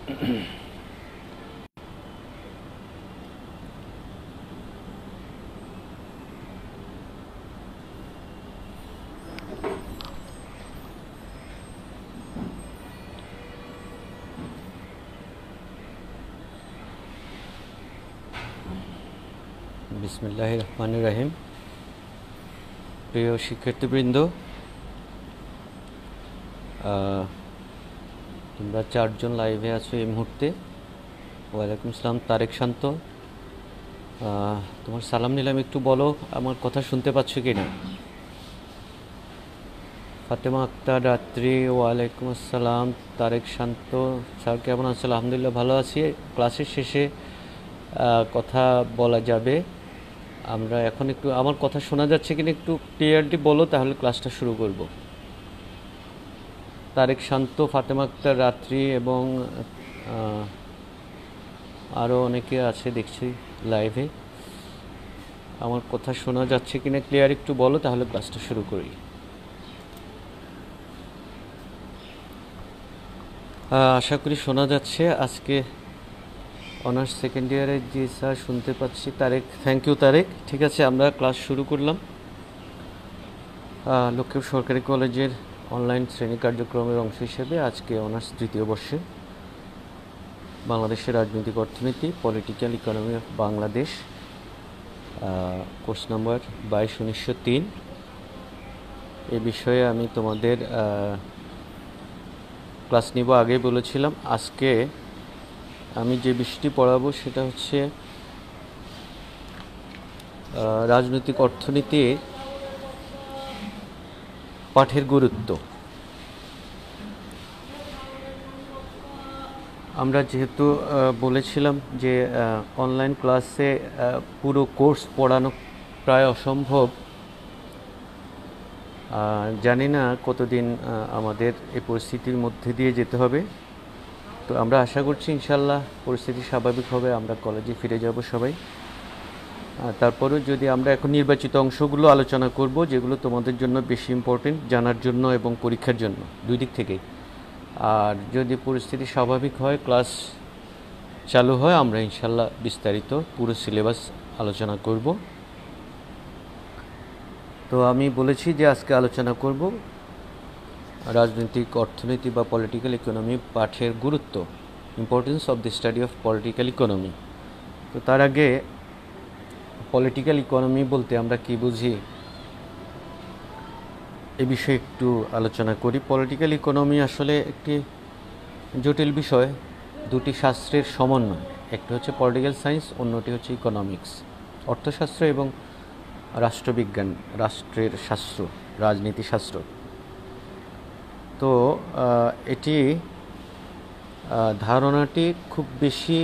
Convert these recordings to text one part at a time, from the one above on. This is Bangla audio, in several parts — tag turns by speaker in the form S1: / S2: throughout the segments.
S1: বিসমিল্লাহির রহমানির রহিম। প্রিয় শিক্ষার্থীবৃন্দ, তোমরা 4 জন লাইভে আছো এই মুহূর্তে। ওয়ালাইকুম আসসালাম। তারেক শান্ত, তোমার সালাম নিলাম, একটু বলো আমার কথা শুনতে পাচ্ছ কি না? ফাতেমা আক্তার রাত্রি, ওয়ালাইকুম আসসালাম। তারেক শান্ত স্যার, কেমন আছো? আলহামদুলিল্লাহ ভালো আছি। ক্লাসের শেষে কথা বলা যাবে। আমরা এখন একটু, আমার কথা শোনা যাচ্ছে কিনা একটু ক্লিয়ারলি বলো, তাহলে ক্লাসটা শুরু করব। তারেক শান্ত, ফাতেমা আক্তার রাত্রি এবং আরও অনেকে আছে দেখছি লাইভে। আমার কথা শোনা যাচ্ছে কিনা ক্লিয়ার একটু বলো, তাহলে ক্লাসটা শুরু করি। আশা করি শোনা যাচ্ছে। আজকে অনার্স সেকেন্ড ইয়ারের জি স্যার, শুনতে পাচ্ছি। Tarek, thank you Tarek. ঠিক আছে, আমরা ক্লাস শুরু করলাম। লক্ষ্মীপুর সরকারি কলেজের অনলাইন শ্রেণী কার্যক্রমের অংশ হিসেবে আজকে অনার্স তৃতীয় বর্ষে বাংলাদেশের রাজনৈতিক অর্থনীতি, political economy of Bangladesh, course number 22/1903 এ বিষয়ে আমি তোমাদের ক্লাস নিব। আগেই বলেছিলাম আজকে আমি যে বিষয়টি পড়াবো সেটা হচ্ছে রাজনৈতিক অর্থনীতি পাঠের গুরুত্ব। আমরা যেহেতু বলেছিলাম যে অনলাইন ক্লাসে পুরো কোর্স পড়ানো প্রায় অসম্ভব, জানি না কতদিন আমাদের এই পরিস্থিতির মধ্যে দিয়ে যেতে হবে। তো আমরা আশা করছি ইনশাল্লাহ পরিস্থিতি স্বাভাবিক হবে, আমরা কলেজে ফিরে যাব সবাই। তারপরেও যদি আমরা এখন নির্বাচিত অংশগুলো আলোচনা করব, যেগুলো তোমাদের জন্য বেশি ইম্পর্টেন্ট জানার জন্য এবং পরীক্ষার জন্য, দুই দিক থেকেই। আর যদি পরিস্থিতি স্বাভাবিক হয়, ক্লাস চালু হয়, আমরা ইনশাল্লাহ বিস্তারিত পুরো সিলেবাস আলোচনা করব। তো আমি বলেছি যে আজকে আলোচনা করব রাজনৈতিক অর্থনীতি বা পলিটিক্যাল ইকোনমি পাঠের গুরুত্ব, importance of the study of political economy. তো তার আগে পলিটিক্যাল ইকোনমি বলতে আমরা কি বুঝি এ বিষয়ে একটু আলোচনা করি। পলিটিক্যাল ইকোনমি আসলে একটি জটিল বিষয়, দুটি শাস্ত্রের সমন্বয়। একটা হচ্ছে পলিটিক্যাল সায়েন্স, অন্যটি হচ্ছে ইকোনমিক্স, অর্থশাস্ত্র এবং রাষ্ট্রবিজ্ঞান, রাষ্ট্রের শাস্ত্র, রাজনীতি শাস্ত্র। তো এটি ধারণাটি খুব বেশি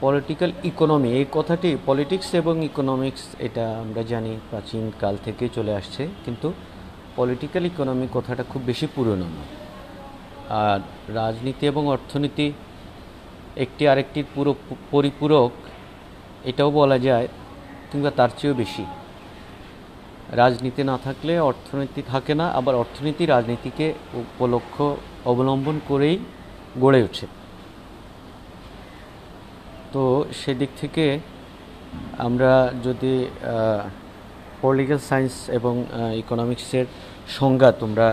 S1: পলিটিক্যাল ইকোনমি, এই কথাটি পলিটিক্স এবং ইকোনমিক্স এটা আমরা জানি প্রাচীন কাল থেকে চলে আসছে, কিন্তু পলিটিক্যাল ইকোনমি কথাটা খুব বেশি পুরনো নয়। আর রাজনীতি এবং অর্থনীতি একটি আরেকটির পুরো পরিপূরক, এটাও বলা যায়, কিংবা তার চেয়েও বেশি। রাজনীতি না থাকলে অর্থনীতি থাকে না, আবার অর্থনীতি রাজনীতিকে উপলক্ষ অবলম্বন করেই গড়ে ওঠে। তো সেদিক থেকে আমরা যদি পলিটিক্যাল সায়েন্স এবং ইকোনমিক্সের সংজ্ঞা তোমরা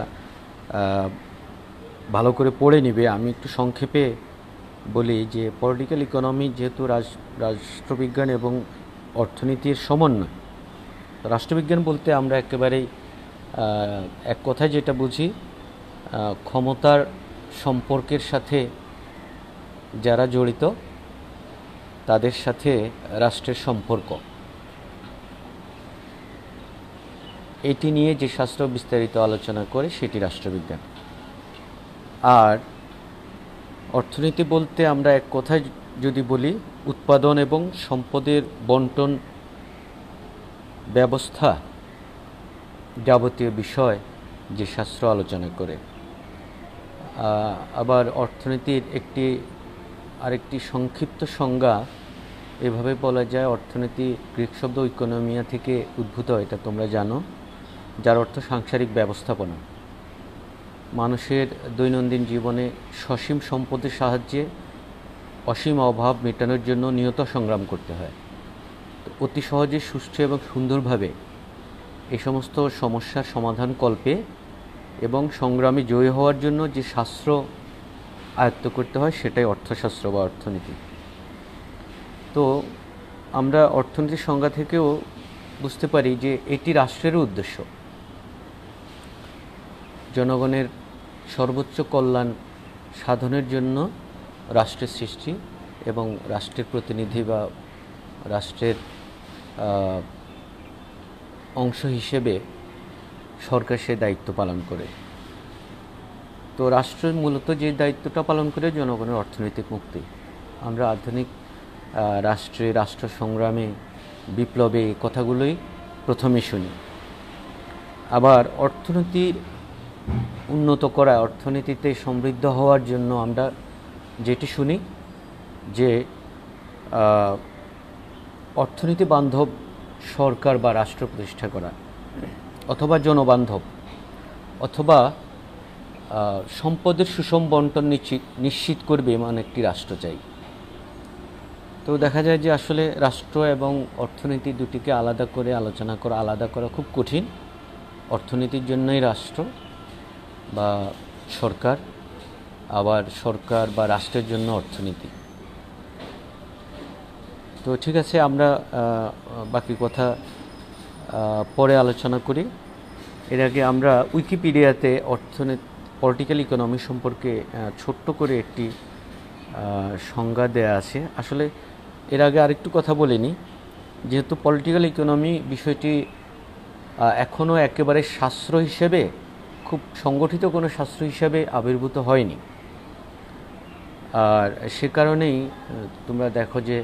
S1: ভালো করে পড়ে নিবে, আমি একটু সংক্ষেপে বলি যে পলিটিক্যাল ইকোনমি যেহেতু রাষ্ট্রবিজ্ঞান এবং অর্থনীতির সমন্বয়। রাষ্ট্রবিজ্ঞান বলতে আমরা একেবারেই এক কথায় যেটা বুঝি, ক্ষমতার সম্পর্কের সাথে যারা জড়িত তাদের সাথে রাষ্ট্রের সম্পর্ক, এটি নিয়ে যে শাস্ত্র বিস্তারিত আলোচনা করে সেটি রাষ্ট্রবিজ্ঞান। আর অর্থনীতি বলতে আমরা এক কথায় যদি বলি, উৎপাদন এবং সম্পদের বন্টন ব্যবস্থা যাবতীয় বিষয় যে শাস্ত্র আলোচনা করে। আবার অর্থনীতির আরেকটি সংক্ষিপ্ত সংজ্ঞা এভাবে বলা যায়, অর্থনীতি গ্রিক শব্দ ইকোনমিয়া থেকে উদ্ভূত, এটা তোমরা জানো, যার অর্থ সাংসারিক ব্যবস্থাপনা। মানুষের দৈনন্দিন জীবনে সসীম সম্পদের সাহায্যে অসীম অভাব মেটানোর জন্য নিয়ত সংগ্রাম করতে হয়। তো অতি সহজে সুষ্ঠু এবং সুন্দরভাবে এই সমস্ত সমস্যার সমাধান কল্পে এবং সংগ্রামে জয়ী হওয়ার জন্য যে শাস্ত্র আয়ত্ত করতে হয় সেটাই অর্থশাস্ত্র বা অর্থনীতি। তো আমরা অর্থনীতির সংজ্ঞা থেকেও বুঝতে পারি যে এটি রাষ্ট্রেরও উদ্দেশ্য, জনগণের সর্বোচ্চ কল্যাণ সাধনের জন্য রাষ্ট্রের সৃষ্টি এবং রাষ্ট্রের প্রতিনিধি বা রাষ্ট্রের অংশ হিসেবে সরকার সে দায়িত্ব পালন করে। তো রাষ্ট্র মূলত যে দায়িত্বটা পালন করে জনগণের অর্থনৈতিক মুক্তি। আমরা আধুনিক রাষ্ট্রে, রাষ্ট্র সংগ্রামে, বিপ্লবে এই কথাগুলোই প্রথমে শুনি। আবার অর্থনীতির উন্নত করা, অর্থনীতিতে সমৃদ্ধ হওয়ার জন্য আমরা যেটি শুনি যে অর্থনীতি বান্ধব সরকার বা রাষ্ট্র প্রতিষ্ঠা করা, অথবা জনবান্ধব, অথবা সম্পদের সুষম বন্টন নিশ্চিত করবে এমন একটি রাষ্ট্র চাই। তো দেখা যায় যে আসলে রাষ্ট্র এবং অর্থনীতি দুটিকে আলাদা করে আলোচনা করা, আলাদা করা খুব কঠিন। অর্থনীতির জন্যই রাষ্ট্র বা সরকার, আবার সরকার বা রাষ্ট্রের জন্য অর্থনীতি। তো ঠিক আছে, আমরা বাকি কথা পরে আলোচনা করি। এর আগে আমরা উইকিপিডিয়াতে পলিটিক্যাল ইকোনমি সম্পর্কে ছোট্ট করে একটি সংজ্ঞা দেয়া আছে। আসলে এর আগে আরেকটু কথা বলিনি, যেহেতু পলিটিক্যাল ইকোনমি বিষয়টি এখনও একেবারে শাস্ত্র হিসেবে, খুব সংগঠিত কোনো শাস্ত্র হিসেবে আবির্ভূত হয়নি। আর সে কারণেই তোমরা দেখো যে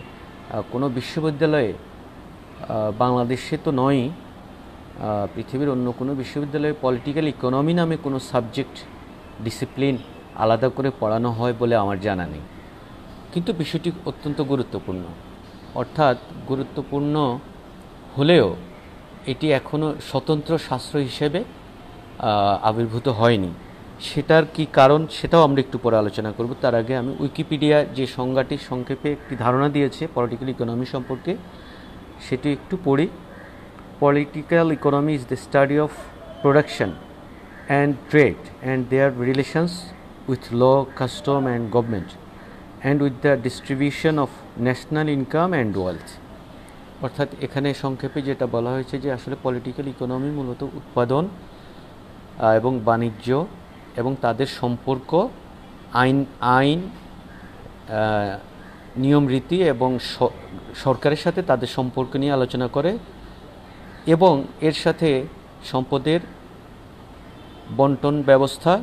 S1: কোনো বিশ্ববিদ্যালয়ে, বাংলাদেশে তো নয়ই, পৃথিবীর অন্য কোনো বিশ্ববিদ্যালয়ে পলিটিক্যাল ইকোনমি নামে কোনো সাবজেক্ট, ডিসিপ্লিন আলাদা করে পড়ানো হয় বলে আমার জানা নেই। কিন্তু বিষয়টি অত্যন্ত গুরুত্বপূর্ণ। অর্থাৎ গুরুত্বপূর্ণ হলেও এটি এখনও স্বতন্ত্র শাস্ত্র হিসেবে আবির্ভূত হয়নি। সেটার কি কারণ সেটাও আমরা একটু পরে আলোচনা করব। তার আগে আমি উইকিপিডিয়া যে সংজ্ঞাটি সংক্ষেপে একটি ধারণা দিয়েছে পলিটিক্যাল ইকোনমি সম্পর্কে, সেটি একটু পড়ি। Political economy is the study of production and trade and their relations with law, custom and government, and with the distribution of national income and wealth. অর্থাৎ এখানে সংক্ষেপে যেটা বলা হয়েছে যে আসলে পলিটিক্যাল ইকোনমি মূলত উৎপাদন এবং বাণিজ্য এবং তাদের সম্পর্ক, আইন নিয়ম রীতি এবং সরকারের সাথে তাদের সম্পর্ক নিয়ে আলোচনা করে, এবং এর সাথে সম্পদের বন্টন ব্যবস্থা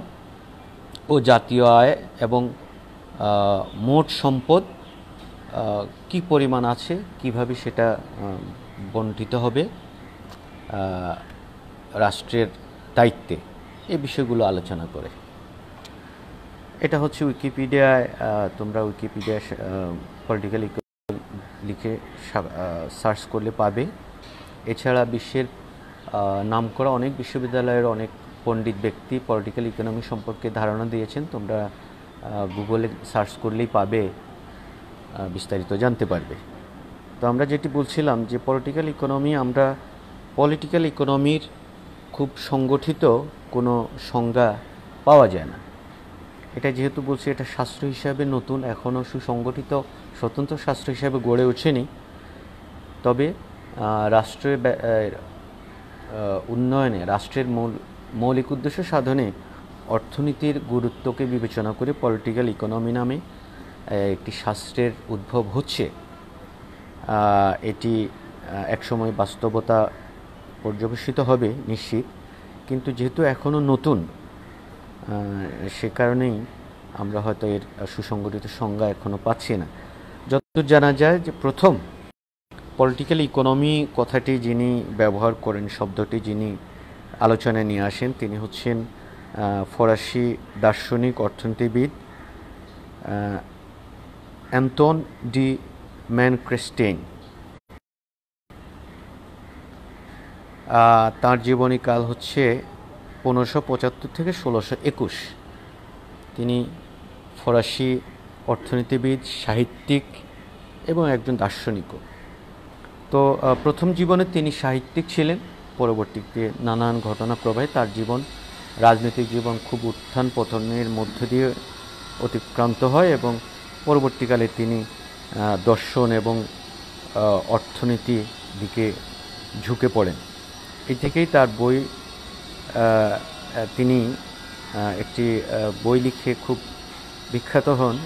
S1: ও জাতীয় আয় এবং মোট সম্পদ কি পরিমাণ আছে, কিভাবে সেটা বন্টিত হবে রাষ্ট্রের দায়িত্বে, এই বিষয়গুলো আলোচনা করে। এটা হচ্ছে উইকিপিডিয়ায়, তোমরা উইকিপিডিয়ায় পলিটিক্যাল ইকোনমি লিখে সার্চ করলে পাবে। এছাড়া বিশ্বের নামকরা অনেক বিশ্ববিদ্যালয়ের অনেক পণ্ডিত ব্যক্তি পলিটিক্যাল ইকোনমি সম্পর্কে ধারণা দিয়েছেন। তোমরা গুগলে সার্চ করলেই পাবে, বিস্তারিত জানতে পারবে। তো আমরা যেটি বলছিলাম যে পলিটিক্যাল ইকোনমি, আমরা পলিটিক্যাল ইকোনমির খুব সংগঠিত কোনো সংজ্ঞা পাওয়া যায় না। এটা যেহেতু বলছি এটা শাস্ত্র হিসাবে নতুন, এখনও সুসংগঠিত স্বতন্ত্র শাস্ত্র হিসাবে গড়ে ওঠেনি। তবে রাষ্ট্রের উন্নয়নে, রাষ্ট্রের মৌলিক উদ্দেশ্য সাধনে অর্থনীতির গুরুত্বকে বিবেচনা করে পলিটিক্যাল ইকোনমি নামে একটি শাস্ত্রের উদ্ভব হচ্ছে। এটি একসময় বাস্তবতা পর্যবেসিত হবে নিশ্চিত, কিন্তু যেহেতু এখনও নতুন, সে কারণেই আমরা হয়তো এর সুসংগঠিত সংজ্ঞা এখনও পাচ্ছি না। যতদূর জানা যায় যে প্রথম পলিটিক্যাল ইকোনমি কথাটি যিনি ব্যবহার করেন, শব্দটি যিনি আলোচনায় নিয়ে আসেন, তিনি হচ্ছেন ফরাসি দার্শনিক অর্থনীতিবিদ অ্যান্তন ডি ম্যানক্রেস্টেইন। তাঁর জীবনীকাল হচ্ছে 1575 থেকে 1621। তিনি ফরাসি অর্থনীতিবিদ, সাহিত্যিক এবং একজন দার্শনিকও। তো প্রথম জীবনে তিনি সাহিত্যিক ছিলেন, পরবর্তীতে নানান ঘটনা প্রবাহে তার জীবন, রাজনৈতিক জীবন খুব উত্থান পতনের মধ্য দিয়ে অতিক্রান্ত হয় এবং পরবর্তীকালে তিনি দর্শন এবং অর্থনীতির দিকে ঝুঁকে পড়েন। এই থেকেই তার বই, তিনি একটি বই লিখে খুব বিখ্যাত হন,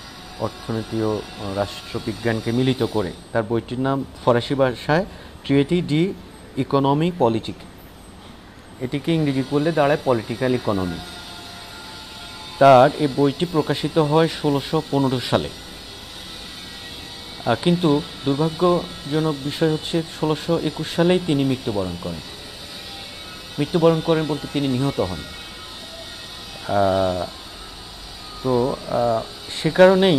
S1: অর্থনীতি ও রাষ্ট্রবিজ্ঞানকে মিলিত করে। তার বইটির নাম ফরাসি ভাষায় ট্রিয়েটি ডি ইকোনমি পলিটিক, এটিকে ইংরেজি করলে দাঁড়ায় পলিটিক্যাল ইকোনমি। তার এই বইটি প্রকাশিত হয় 1615 সালে, কিন্তু দুর্ভাগ্যজনক বিষয় হচ্ছে 1621 সালেই তিনি মৃত্যুবরণ করেন। মৃত্যুবরণ করেন বলতে তিনি নিহত হন। তো সে কারণেই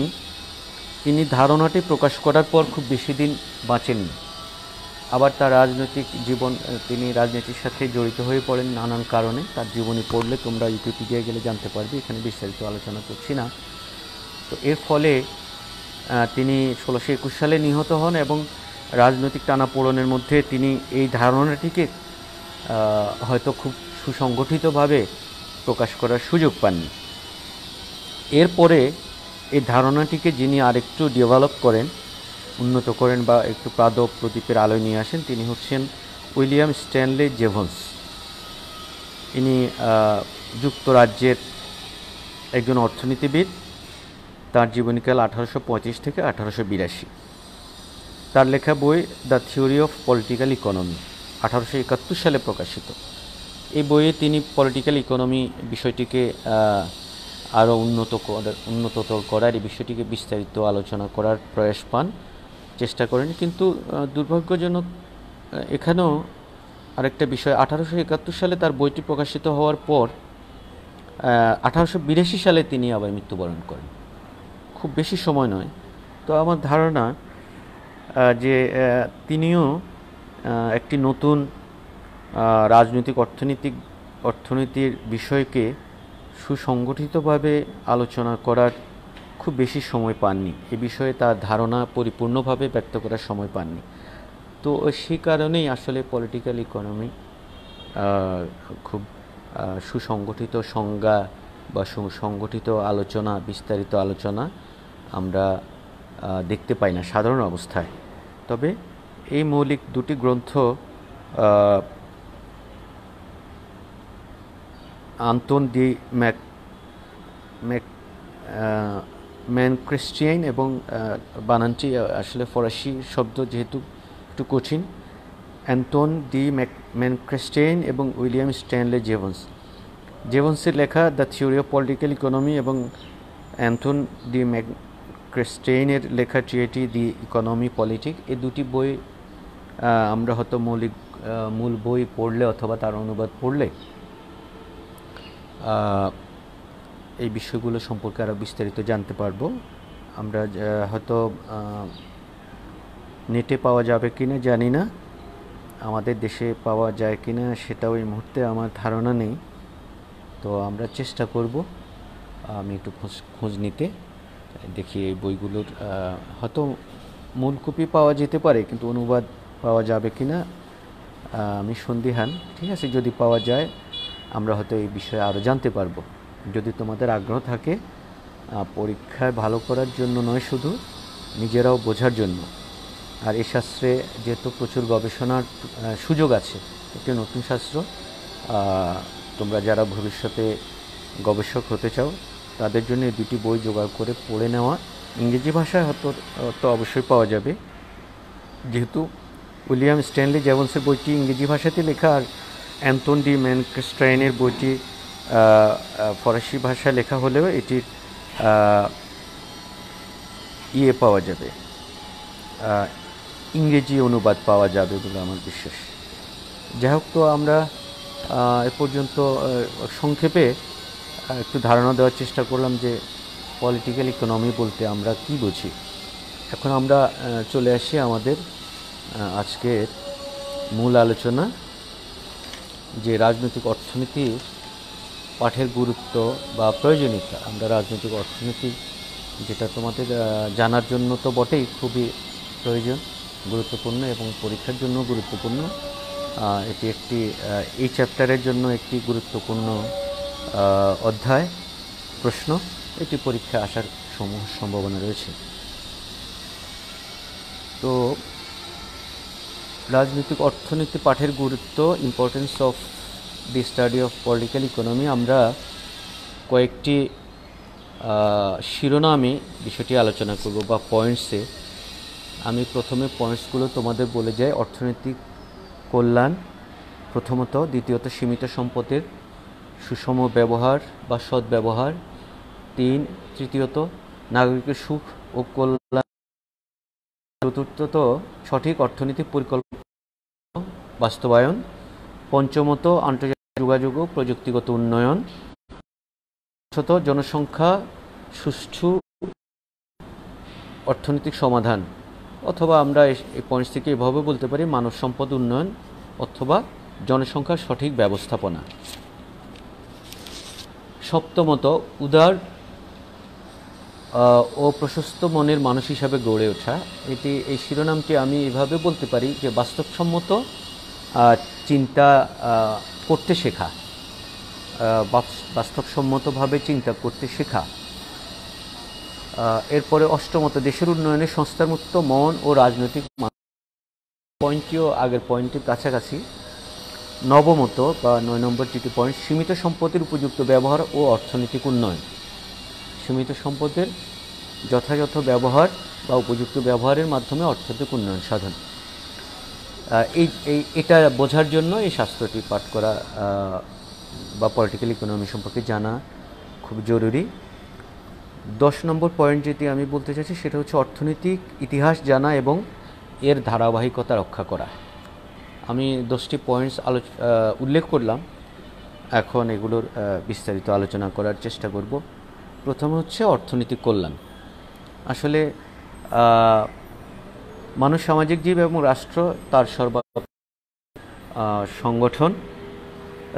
S1: তিনি ধারণাটি প্রকাশ করার পর খুব বেশি দিন বাঁচেননি। আবার তার রাজনৈতিক জীবন, তিনি রাজনীতির সাথে জড়িত হয়ে পড়েন নানান কারণে। তার জীবনী পড়লে তোমরা উইকিপিডিয়ায় গেলে জানতে পারবে, এখানে বিস্তারিত আলোচনা করছি না। তো এর ফলে তিনি 1621 সালে নিহত হন এবং রাজনৈতিক টানাপোড়েনের মধ্যে তিনি এই ধারণাটিকে হয়তো খুব সুসংগঠিতভাবে প্রকাশ করার সুযোগ পাননি। এরপরে এই ধারণাটিকে যিনি আরেকটু ডেভেলপ করেন, উন্নত করেন বা একটু প্রাদব প্রদীপের আলোয় নিয়ে আসেন, তিনি হচ্ছেন উইলিয়াম স্ট্যানলি জেভন্স। ইনি যুক্তরাজ্যের একজন অর্থনীতিবিদ। তার জীবনীকাল 1825 থেকে 1882। তার লেখা বই the theory of political economy 1871 সালে প্রকাশিত। এই বইয়ে তিনি পলিটিক্যাল ইকোনমি বিষয়টিকে আরও উন্নততর করার, এই বিষয়টিকে বিস্তারিত আলোচনা করার প্রয়াস পান, চেষ্টা করেন। কিন্তু দুর্ভাগ্যজনক এখানেও আরেকটা বিষয়, 1871 সালে তার বইটি প্রকাশিত হওয়ার পর 1882 সালে তিনি আবার মৃত্যুবরণ করেন। খুব বেশি সময় নয়। তো আমার ধারণা যে তিনিও একটি নতুন রাজনৈতিক অর্থনীতির বিষয়কে সুসংগঠিতভাবে আলোচনা করার খুব বেশি সময় পাননি। এ বিষয়ে তার ধারণা পরিপূর্ণভাবে ব্যক্ত করার সময় পাননি। তো সেই কারণেই আসলে পলিটিক্যাল ইকোনমি খুব সুসংগঠিত সংজ্ঞা বা সুসংগঠিত আলোচনা, বিস্তারিত আলোচনা আমরা দেখতে পাই না সাধারণ অবস্থায়। তবে এই মৌলিক দুটি গ্রন্থ আন্তন ডি ম্যানক্রেস্টিয়ান এবং বানানটি আসলে ফরাসি শব্দ যেহেতু একটু কঠিন, অ্যান্টন ডি ম্যানক্রেস্টিয়ান এবং উইলিয়াম স্ট্যানলি জেভন্সের লেখা the theory of political economy এবং অ্যান্টন ডি ম্যানক্রেস্টিয়ানের লেখা ট্রিয়েটি দি ইকোনমি পলিটিক, এই দুটি বই আমরা হয়তো মূল বই পড়লে অথবা তার অনুবাদ পড়লে এই বিষয়গুলো সম্পর্কে আরও বিস্তারিত জানতে পারবো। আমরা হয়তো নেটে পাওয়া যাবে কিনা জানি না, আমাদের দেশে পাওয়া যায় কিনা সেটাও এই মুহূর্তে আমার ধারণা নেই। তো আমরা চেষ্টা করব, আমি একটু খোঁজ নিতে দেখি এই বইগুলোর হয়তো মূল কপি পাওয়া যেতে পারে, কিন্তু অনুবাদ পাওয়া যাবে কিনা আমি সন্দিহান। ঠিক আছে, যদি পাওয়া যায় আমরা হয়তো এই বিষয়ে আরও জানতে পারবো। যদি তোমাদের আগ্রহ থাকে, পরীক্ষায় ভালো করার জন্য নয়, শুধু নিজেরাও বোঝার জন্য। আর এই শাস্ত্রে যেহেতু প্রচুর গবেষণার সুযোগ আছে, একটি নতুন শাস্ত্র, তোমরা যারা ভবিষ্যতে গবেষক হতে চাও তাদের জন্য এই দুটি বই জোগাড় করে পড়ে নেওয়া। ইংরেজি ভাষায় হয়তো তো অবশ্যই পাওয়া যাবে, যেহেতু উইলিয়াম স্ট্যানলি জেভন্সের বইটি ইংরেজি ভাষাতে লেখা, আর অ্যান্টন ডি ম্যানক্রেস্টিয়ানের বইটি ফরাসি ভাষায় লেখা হলেও এটির পাওয়া যাবে, ইংরেজি অনুবাদ পাওয়া যাবে বলে আমার বিশ্বাস। যাই হোক, তো আমরা এ পর্যন্ত সংক্ষেপে একটু ধারণা দেওয়ার চেষ্টা করলাম যে পলিটিক্যাল ইকোনমি বলতে আমরা কি বুঝি। এখন আমরা চলে আসি আমাদের আজকের মূল আলোচনা, যে রাজনৈতিক অর্থনীতির পাঠের গুরুত্ব বা প্রয়োজনীয়তা, আমরা রাজনৈতিক অর্থনীতি যেটা তোমাদের জানার জন্য তো বটেই, খুবই প্রয়োজন, গুরুত্বপূর্ণ এবং পরীক্ষার জন্য গুরুত্বপূর্ণ। এটি একটি এই চ্যাপ্টারের জন্য একটি গুরুত্বপূর্ণ অধ্যায়, প্রশ্ন, এটি পরীক্ষা আসার সম্ভাবনা রয়েছে। তো রাজনৈতিক অর্থনীতি পাঠের গুরুত্ব, importance of the study of political economy, আমরা কয়েকটি শিরোনামে বিষয়টি আলোচনা করব বা পয়েন্টসে। আমি প্রথমে পয়েন্টসগুলো তোমাদের বলে যাই। অর্থনৈতিক কল্যাণ প্রথমত, দ্বিতীয়ত সীমিত সম্পদের সুষম ব্যবহার বা সদ্ব্যবহার, তৃতীয়ত নাগরিকের সুখ ও কল্যাণ, চতুর্থত সঠিক অর্থনৈতিক পরিকল্পনা বাস্তবায়ন, পঞ্চমত আন্তর্জাতিক যোগাযোগ ও প্রযুক্তিগত উন্নয়ন, ষষ্ঠত জনসংখ্যা সুষ্ঠু অর্থনৈতিক সমাধান, অথবা আমরা এই পয়েন্টস থেকে এভাবে বলতে পারি মানব সম্পদ উন্নয়ন অথবা জনসংখ্যার সঠিক ব্যবস্থাপনা। সপ্তমত উদার ও প্রশস্ত মনের মানুষ হিসাবে গড়ে ওঠা। এই শিরোনামটি আমি এভাবে বলতে পারি যে বাস্তবসম্মত চিন্তা করতে শেখা, বাস্তবসম্মতভাবে চিন্তা করতে শেখা। এরপরে অষ্টমত দেশের উন্নয়নে সংস্কারমুক্ত মন ও রাজনৈতিক পয়েন্টটিও আগের পয়েন্টের কাছাকাছি। নবমত বা 9 নম্বর যেটি পয়েন্ট, সীমিত সম্পদের উপযুক্ত ব্যবহার ও অর্থনৈতিক উন্নয়ন। সীমিত সম্পদের যথাযথ ব্যবহার বা উপযুক্ত ব্যবহারের মাধ্যমে অর্থনৈতিক উন্নয়ন সাধন। এটা বোঝার জন্য এই শাস্ত্রটি পাঠ করা বা পলিটিক্যাল ইকোনমি সম্পর্কে জানা খুব জরুরি। 10 নম্বর পয়েন্ট যেটি আমি বলতে চাইছি সেটা হচ্ছে অর্থনৈতিক ইতিহাস জানা এবং এর ধারাবাহিকতা রক্ষা করা। আমি 10টি পয়েন্টস উল্লেখ করলাম, এখন এগুলোর বিস্তারিত আলোচনা করার চেষ্টা করব। প্রথম হচ্ছে অর্থনৈতিক কল্যাণ। আসলে মানুষ সামাজিক জীব এবং রাষ্ট্র তার সংগঠন।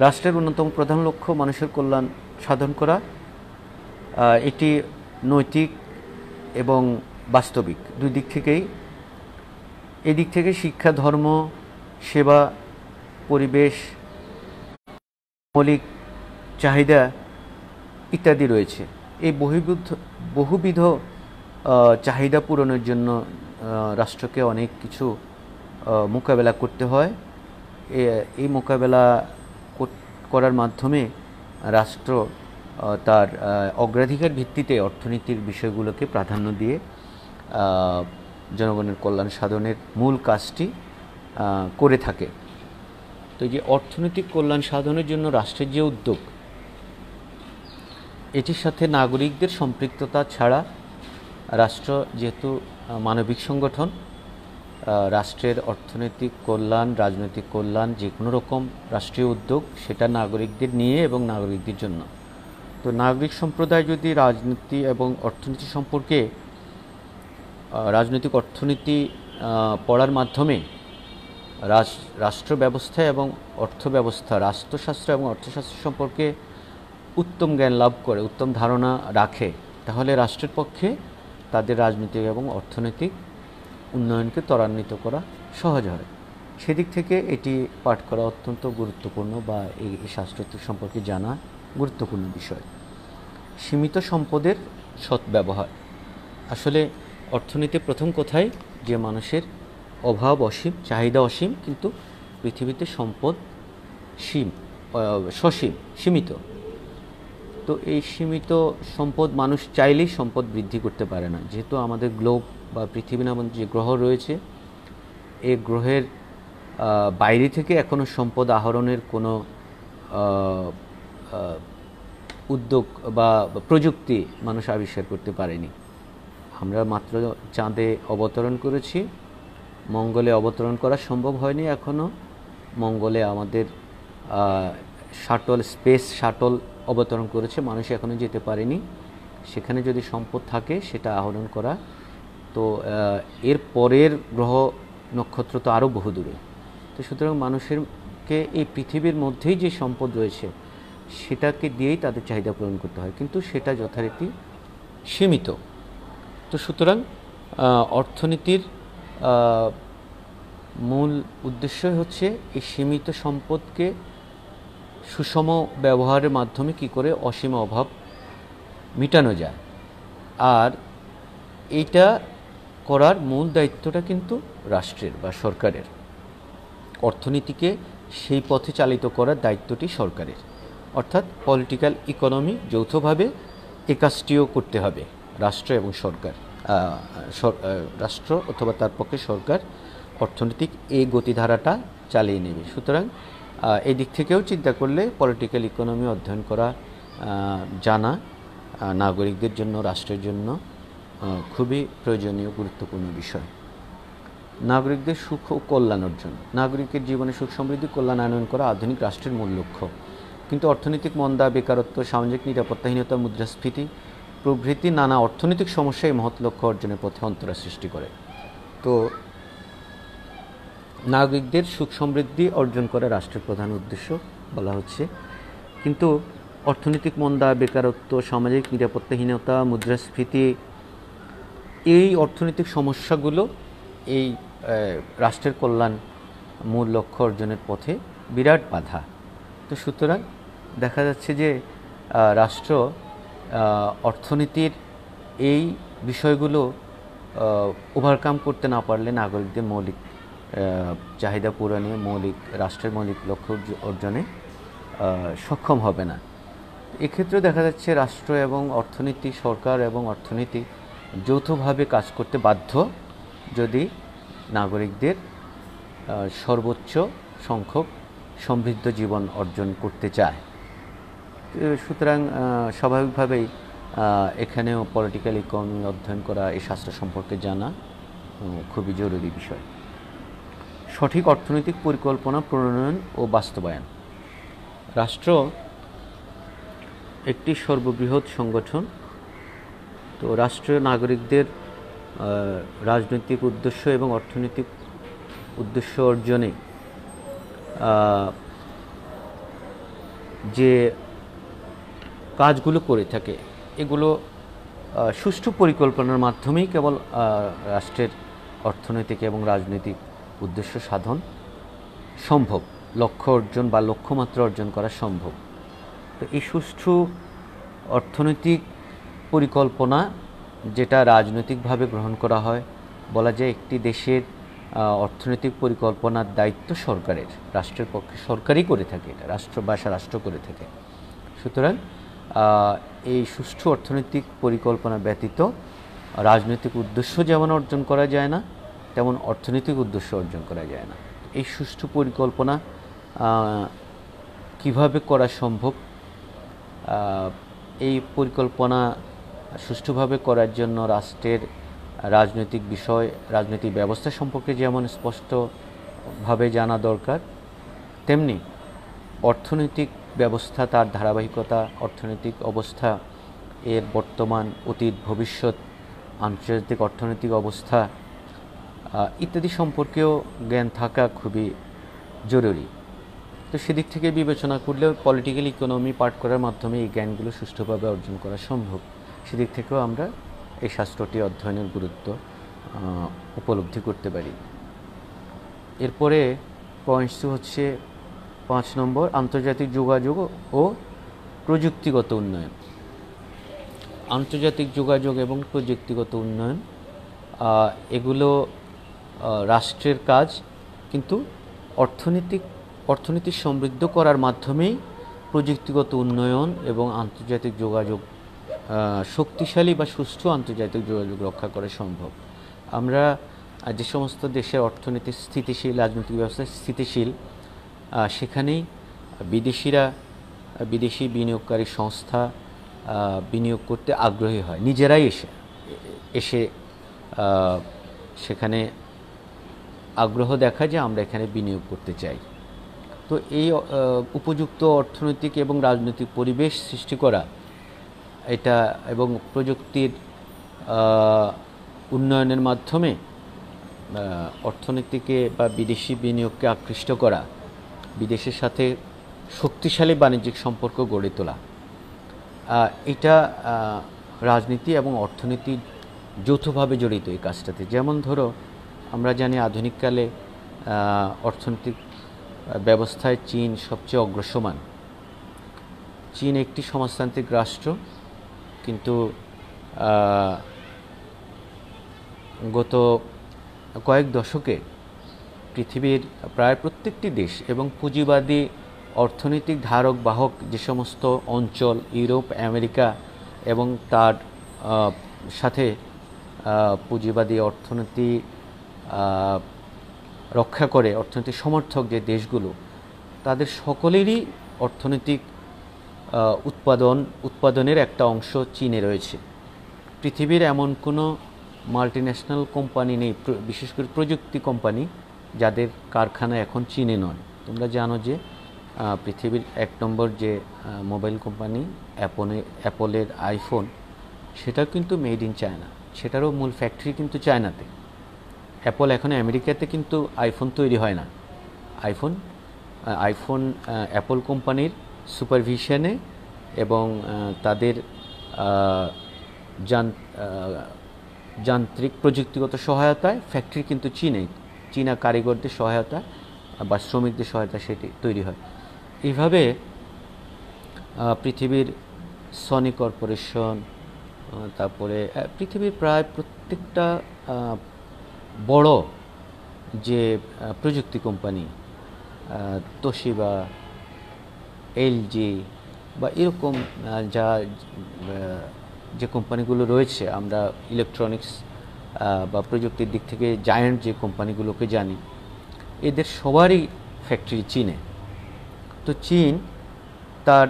S1: রাষ্ট্রের অন্যতম প্রধান লক্ষ্য মানুষের কল্যাণ সাধন করা। এটি নৈতিক এবং বাস্তবিক দুই দিক থেকেই। এদিক থেকে শিক্ষা, ধর্ম, সেবা, পরিবেশ, মৌলিক চাহিদা ইত্যাদি রয়েছে। এই বহুবিধ চাহিদা পূরণের জন্য রাষ্ট্রকে অনেক কিছু মোকাবেলা করতে হয়। এই মোকাবেলা করার মাধ্যমে রাষ্ট্র তার অগ্রাধিকার ভিত্তিতে অর্থনীতির বিষয়গুলোকে প্রাধান্য দিয়ে জনগণের কল্যাণ সাধনের মূল কাজটি করে থাকে। তো এই যে অর্থনৈতিক কল্যাণ সাধনের জন্য রাষ্ট্রের যে উদ্যোগ, এটির সাথে নাগরিকদের সম্পৃক্ততা ছাড়া রাষ্ট্র যেহেতু মানবিক সংগঠন, রাষ্ট্রের অর্থনৈতিক কল্যাণ, রাজনৈতিক কল্যাণ, যে কোনো রকম রাষ্ট্রীয় উদ্যোগ সেটা নাগরিকদের নিয়ে এবং নাগরিকদের জন্য। তো নাগরিক সম্প্রদায় যদি রাজনীতি এবং অর্থনীতি সম্পর্কে রাজনৈতিক অর্থনীতি পড়ার মাধ্যমে রাষ্ট্র ব্যবস্থা এবং অর্থ ব্যবস্থা, রাষ্ট্রশাস্ত্র এবং অর্থশাস্ত্র সম্পর্কে উত্তম জ্ঞান লাভ করে, উত্তম ধারণা রাখে, তাহলে রাষ্ট্রের পক্ষে তাদের রাজনৈতিক এবং অর্থনৈতিক উন্নয়নকে ত্বরান্বিত করা সহজ হয়। সেদিক থেকে এটি পাঠ করা অত্যন্ত গুরুত্বপূর্ণ বা এই শাস্ত্রটি সম্পর্কে জানা গুরুত্বপূর্ণ বিষয়। সীমিত সম্পদের সদ্ব্যবহার। আসলে অর্থনীতি প্রথম কথাই যে মানুষের অভাব অসীম, চাহিদা অসীম, কিন্তু পৃথিবীতে সম্পদ সীমিত। তো এই সীমিত সম্পদ মানুষ চাইলেই সম্পদ বৃদ্ধি করতে পারে না। যেহেতু আমাদের গ্লোব বা পৃথিবী নামক যে গ্রহ রয়েছে, এই গ্রহের বাইরে থেকে এখনও সম্পদ আহরণের কোনো উদ্যোগ বা প্রযুক্তি মানুষ আবিষ্কার করতে পারেনি। আমরা মাত্র চাঁদে অবতরণ করেছি, মঙ্গলে অবতরণ করা সম্ভব হয়নি এখনও। মঙ্গলে আমাদের স্পেস শাটল অবতরণ করেছে, মানুষ এখনও যেতে পারেনি। সেখানে যদি সম্পদ থাকে সেটা আহরণ করা, তো এর পরের গ্রহ নক্ষত্র তো আরও বহু দূরে। তো সুতরাং মানুষেরকে এই পৃথিবীর মধ্যেই যে সম্পদ রয়েছে সেটাকে দিয়েই তাদের চাহিদা পূরণ করতে হয়, কিন্তু সেটা যথারীতি সীমিত। তো সুতরাং অর্থনীতির মূল উদ্দেশ্যই হচ্ছে এই সীমিত সম্পদকে সুষম ব্যবহারের মাধ্যমে কি করে অসীম অভাব মেটানো যায়। আর এইটা করার মূল দায়িত্বটা কিন্তু রাষ্ট্রের বা সরকারের। অর্থনীতিকে সেই পথে চালিত করার দায়িত্বটি সরকারের, অর্থাৎ পলিটিক্যাল ইকোনমি যৌথভাবে এই কাজটিও করতে হবে রাষ্ট্র এবং সরকার। রাষ্ট্র অথবা তার পক্ষে সরকার অর্থনৈতিক এই গতিধারাটা চালিয়ে নেবে। সুতরাং এই দিক থেকেও চিন্তা করলে পলিটিক্যাল ইকোনমি অধ্যয়ন করা জানা নাগরিকদের জন্য, রাষ্ট্রের জন্য খুবই প্রয়োজনীয় গুরুত্বপূর্ণ বিষয়। নাগরিকদের সুখ ও কল্যাণ অর্জন। নাগরিকের জীবনে সুখ সমৃদ্ধি কল্যাণ আনয়ন করা আধুনিক রাষ্ট্রের মূল লক্ষ্য। কিন্তু অর্থনৈতিক মন্দা, বেকারত্ব, সামাজিক নিরাপত্তাহীনতা, মুদ্রাস্ফীতি প্রভৃতি নানা অর্থনৈতিক সমস্যা এই মহৎ লক্ষ্য অর্জনের পথে অন্তরায় সৃষ্টি করে। তো নাগরিকদের সুখ সমৃদ্ধি অর্জন করা রাষ্ট্রের প্রধান উদ্দেশ্য বলা হচ্ছে, কিন্তু অর্থনৈতিক মন্দা, বেকারত্ব, সামাজিক নিরাপত্তাহীনতা, মুদ্রাস্ফীতি এই অর্থনৈতিক সমস্যাগুলো এই রাষ্ট্রের কল্যাণ মূল লক্ষ্য অর্জনের পথে বিরাট বাধা। তো সুতরাং দেখা যাচ্ছে যে রাষ্ট্র অর্থনীতির এই বিষয়গুলো ওভারকাম করতে না পারলে নাগরিকদের মৌলিক চাহিদা পূরণে, রাষ্ট্রের মৌলিক লক্ষ্য অর্জনে সক্ষম হবে না। এক্ষেত্রে দেখা যাচ্ছে রাষ্ট্র এবং অর্থনীতি, সরকার এবং অর্থনীতি যৌথভাবে কাজ করতে বাধ্য যদি নাগরিকদের সর্বোচ্চ সংখ্যক সমৃদ্ধ জীবন অর্জন করতে চায়। সুতরাং স্বাভাবিকভাবেই এখানেও পলিটিক্যাল ইকোনমি অধ্যয়ন করা, এই শাস্ত্র সম্পর্কে জানা খুবই জরুরি বিষয়। সঠিক অর্থনৈতিক পরিকল্পনা প্রণয়ন ও বাস্তবায়ন। রাষ্ট্র একটি সর্ববৃহৎ সংগঠন। তো রাষ্ট্রীয় নাগরিকদের রাজনৈতিক উদ্দেশ্য এবং অর্থনৈতিক উদ্দেশ্য অর্জনে যে কাজগুলো করে থাকে এগুলো সুষ্ঠু পরিকল্পনার মাধ্যমেই কেবল রাষ্ট্রের অর্থনৈতিক এবং রাজনৈতিক উদ্দেশ্য সাধন সম্ভব, লক্ষ্য অর্জন বা লক্ষ্যমাত্রা অর্জন করা সম্ভব। তো এই সুষ্ঠু অর্থনৈতিক পরিকল্পনা যেটা রাজনৈতিকভাবে গ্রহণ করা হয়, বলা যায় একটি দেশের অর্থনৈতিক পরিকল্পনার দায়িত্ব সরকারের, রাষ্ট্রের পক্ষে সরকারই করে থাকে, এটা রাষ্ট্র করে থাকে। সুতরাং এই সুষ্ঠু অর্থনৈতিক পরিকল্পনা ব্যতীত রাজনৈতিক উদ্দেশ্য যেমন অর্জন করা যায় না, তেমন অর্থনৈতিক উদ্দেশ্য অর্জন করা যায় না। এই সুষ্ঠু পরিকল্পনা কিভাবে করা সম্ভব? এই পরিকল্পনা সুষ্ঠুভাবে করার জন্য রাষ্ট্রের রাজনৈতিক বিষয়, রাজনৈতিক ব্যবস্থা সম্পর্কে যেমন স্পষ্টভাবে জানা দরকার, তেমনি অর্থনৈতিক ব্যবস্থা, তার ধারাবাহিকতা, অর্থনৈতিক অবস্থা, এর বর্তমান, অতীত, ভবিষ্যৎ, আন্তর্জাতিক অর্থনৈতিক অবস্থা ইত্যাদি সম্পর্কেও জ্ঞান থাকা খুবই জরুরি। তো সেদিক থেকে বিবেচনা করলে পলিটিক্যাল ইকোনমি পাঠ করার মাধ্যমে এই জ্ঞানগুলো সুষ্ঠুভাবে অর্জন করা সম্ভব। সেদিক থেকেও আমরা এই শাস্ত্রটি অধ্যয়নের গুরুত্ব উপলব্ধি করতে পারি। এরপরে পয়েন্টস হচ্ছে 5 নম্বর, আন্তর্জাতিক যোগাযোগ ও প্রযুক্তিগত উন্নয়ন। আন্তর্জাতিক যোগাযোগ এবং প্রযুক্তিগত উন্নয়ন এগুলো রাষ্ট্রের কাজ, কিন্তু অর্থনীতি সমৃদ্ধ করার মাধ্যমেই প্রযুক্তিগত উন্নয়ন এবং আন্তর্জাতিক যোগাযোগ শক্তিশালী বা সুষ্ঠু আন্তর্জাতিক যোগাযোগ রক্ষা করা সম্ভব। আমরা যে সমস্ত দেশের অর্থনীতি স্থিতিশীল, রাজনৈতিক ব্যবস্থা স্থিতিশীল, সেখানেই বিদেশি বিনিয়োগকারী সংস্থা বিনিয়োগ করতে আগ্রহী হয়, নিজেরাই এসে সেখানে আগ্রহ দেখায় যে আমরা এখানে বিনিয়োগ করতে চাই। তো এই উপযুক্ত অর্থনৈতিক এবং রাজনৈতিক পরিবেশ সৃষ্টি করা, এটা এবং প্রযুক্তির উন্নয়নের মাধ্যমে অর্থনীতিকে বা বিদেশি বিনিয়োগকে আকৃষ্ট করা, বিদেশের সাথে শক্তিশালী বাণিজ্যিক সম্পর্ক গড়ে তোলা। এটা রাজনীতি এবং অর্থনীতি যৌথভাবে জড়িত এই কাজটাতে। যেমন ধরো, আমরা জানি আধুনিককালে অর্থনৈতিক ব্যবস্থায় চীন সবচেয়ে অগ্রসমান। চীন একটি সমাজতান্ত্রিক রাষ্ট্র, কিন্তু গত কয়েক দশকে পৃথিবীর প্রায় প্রত্যেকটি দেশ এবং পুঁজিবাদী অর্থনৈতিক ধারক বাহক যে সমস্ত অঞ্চল, ইউরোপ, আমেরিকা এবং তার সাথে পুঁজিবাদী অর্থনীতি রক্ষা করে অর্থনৈতিক সমর্থক যে দেশগুলো, তাদের সকলেরই অর্থনৈতিক উৎপাদনের একটা অংশ চীনে রয়েছে। পৃথিবীর এমন কোনো মাল্টিন্যাশনাল কোম্পানি নেই, বিশেষ করে প্রযুক্তি কোম্পানি, যাদের কারখানা এখন চীনে নয়। তোমরা জানো যে পৃথিবীর 1 নম্বর যে মোবাইল কোম্পানি অ্যাপলের আইফোন, সেটাও কিন্তু মেড ইন চায়না, সেটারও মূল ফ্যাক্টরি কিন্তু চায়নাতে। অ্যাপল এখন আমেরিকাতে কিন্তু আইফোন তৈরি হয় না। আইফোন অ্যাপল কোম্পানির সুপারভিশনে এবং তাদের যান্ত্রিক প্রযুক্তিগত সহায়তায় ফ্যাক্টরি কিন্তু চীনা কারিগরদের সহায়তা বা শ্রমিকদের সহায়তা সেটি তৈরি হয়। এইভাবে পৃথিবীর সনি কর্পোরেশন, তারপরে পৃথিবীর প্রায় প্রত্যেকটা বড় যে প্রযুক্তি কোম্পানি, তোশিবা, এলজি বা এরকম যে কোম্পানিগুলো রয়েছে, আমরা ইলেকট্রনিক্স বা প্রযুক্তির দিক থেকে জায়ান্ট যে কোম্পানিগুলোকে জানি, এদের সবারই ফ্যাক্টরি চীনে। তো চীন তার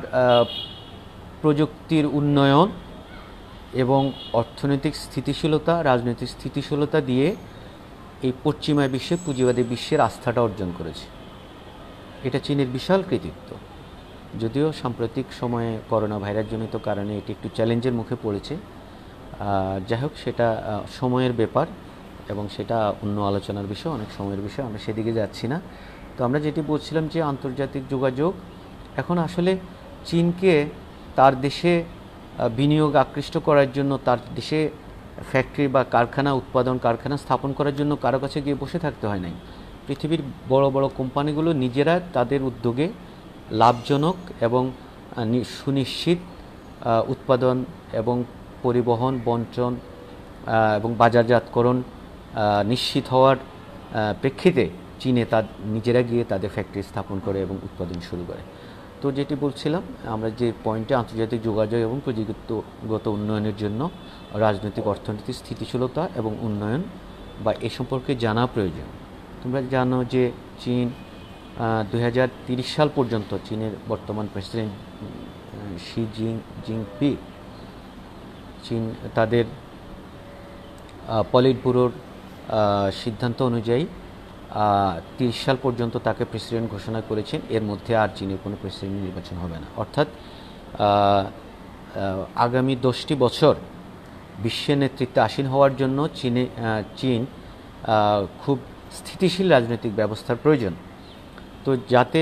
S1: প্রযুক্তির উন্নয়ন এবং অর্থনৈতিক স্থিতিশীলতা, রাজনৈতিক স্থিতিশীলতা দিয়ে এই পশ্চিমা বিশ্বে, পুঁজিবাদী বিশ্বের আস্থাটা অর্জন করেছে। এটা চীনের বিশাল কৃতিত্ব। যদিও সাম্প্রতিক সময়ে করোনা ভাইরাসজনিত কারণে এটি একটু চ্যালেঞ্জের মুখে পড়েছে। যাই হোক, সেটা সময়ের ব্যাপার এবং সেটা অন্য আলোচনার বিষয়, অনেক সময়ের বিষয়, আমরা সেদিকে যাচ্ছি না। তো আমরা যেটি বলছিলাম যে আন্তর্জাতিক যোগাযোগ এখন আসলে চীনকে তার দেশে বিনিয়োগ আকৃষ্ট করার জন্য, তার দেশে ফ্যাক্টরি বা কারখানা স্থাপন করার জন্য কারো কাছে গিয়ে বসে থাকতে হয় নাই। পৃথিবীর বড় বড় কোম্পানিগুলো নিজেরা তাদের উদ্যোগে লাভজনক এবং সুনিশ্চিত উৎপাদন এবং পরিবহন, বণ্টন এবং বাজারজাতকরণ নিশ্চিত হওয়ার প্রেক্ষিতে চীনে নিজেরা গিয়ে তাদের ফ্যাক্টরি স্থাপন করে এবং উৎপাদন শুরু করে। তো যেটি বলছিলাম, আমরা যে পয়েন্টে আন্তর্জাতিক যোগাযোগ এবং প্রযুক্তিগত উন্নয়নের জন্য রাজনৈতিক অর্থনৈতিক স্থিতিশীলতা এবং উন্নয়ন বা এ সম্পর্কে জানা প্রয়োজন। তোমরা জানো যে চীন 2030 সাল পর্যন্ত, চীনের বর্তমান প্রেসিডেন্ট শি জিনপিং, চীন তাদের পলিট ব্যুরোর সিদ্ধান্ত অনুযায়ী 30 সাল পর্যন্ত তাকে প্রেসিডেন্ট ঘোষণা করেছেন। এর মধ্যে আর চীনের কোনো প্রেসিডেন্ট নির্বাচন হবে না। অর্থাৎ আগামী 10টি বছর বিশ্বের নেতৃত্বে আসীন হওয়ার জন্য চীন খুব স্থিতিশীল রাজনৈতিক ব্যবস্থার প্রয়োজন। তো যাতে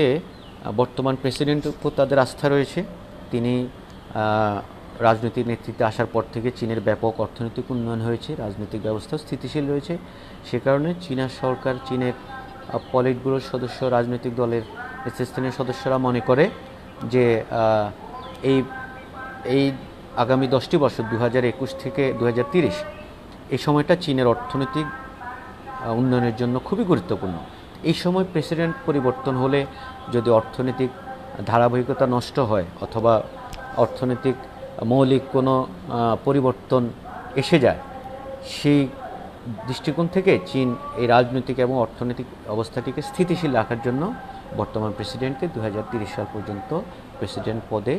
S1: বর্তমান প্রেসিডেন্টের উপর তাদের আস্থা রয়েছে, তিনি রাজনৈতিক নেতৃত্বে আসার পর থেকে চীনের ব্যাপক অর্থনৈতিক উন্নয়ন হয়েছে, রাজনৈতিক ব্যবস্থা স্থিতিশীল রয়েছে। সে কারণে চীনা সরকার, চীনের পলিট ব্যুরোর সদস্য, রাজনৈতিক দলের নেতৃস্থানীয় সদস্যরা মনে করে যে এই আগামী 10টি বছর 2021 থেকে 2030 এই সময়টা চীনের অর্থনৈতিক উন্নয়নের জন্য খুবই গুরুত্বপূর্ণ। এই সময় প্রেসিডেন্ট পরিবর্তন হলে যদি অর্থনৈতিক ধারাবাহিকতা নষ্ট হয় অথবা অর্থনৈতিক মৌলিক কোনো পরিবর্তন এসে যায়, সেই দৃষ্টিকোণ থেকে চীন এই রাজনৈতিক এবং অর্থনৈতিক অবস্থাটিকে স্থিতিশীল রাখার জন্য বর্তমান প্রেসিডেন্টকে 2030 সাল পর্যন্ত প্রেসিডেন্ট পদে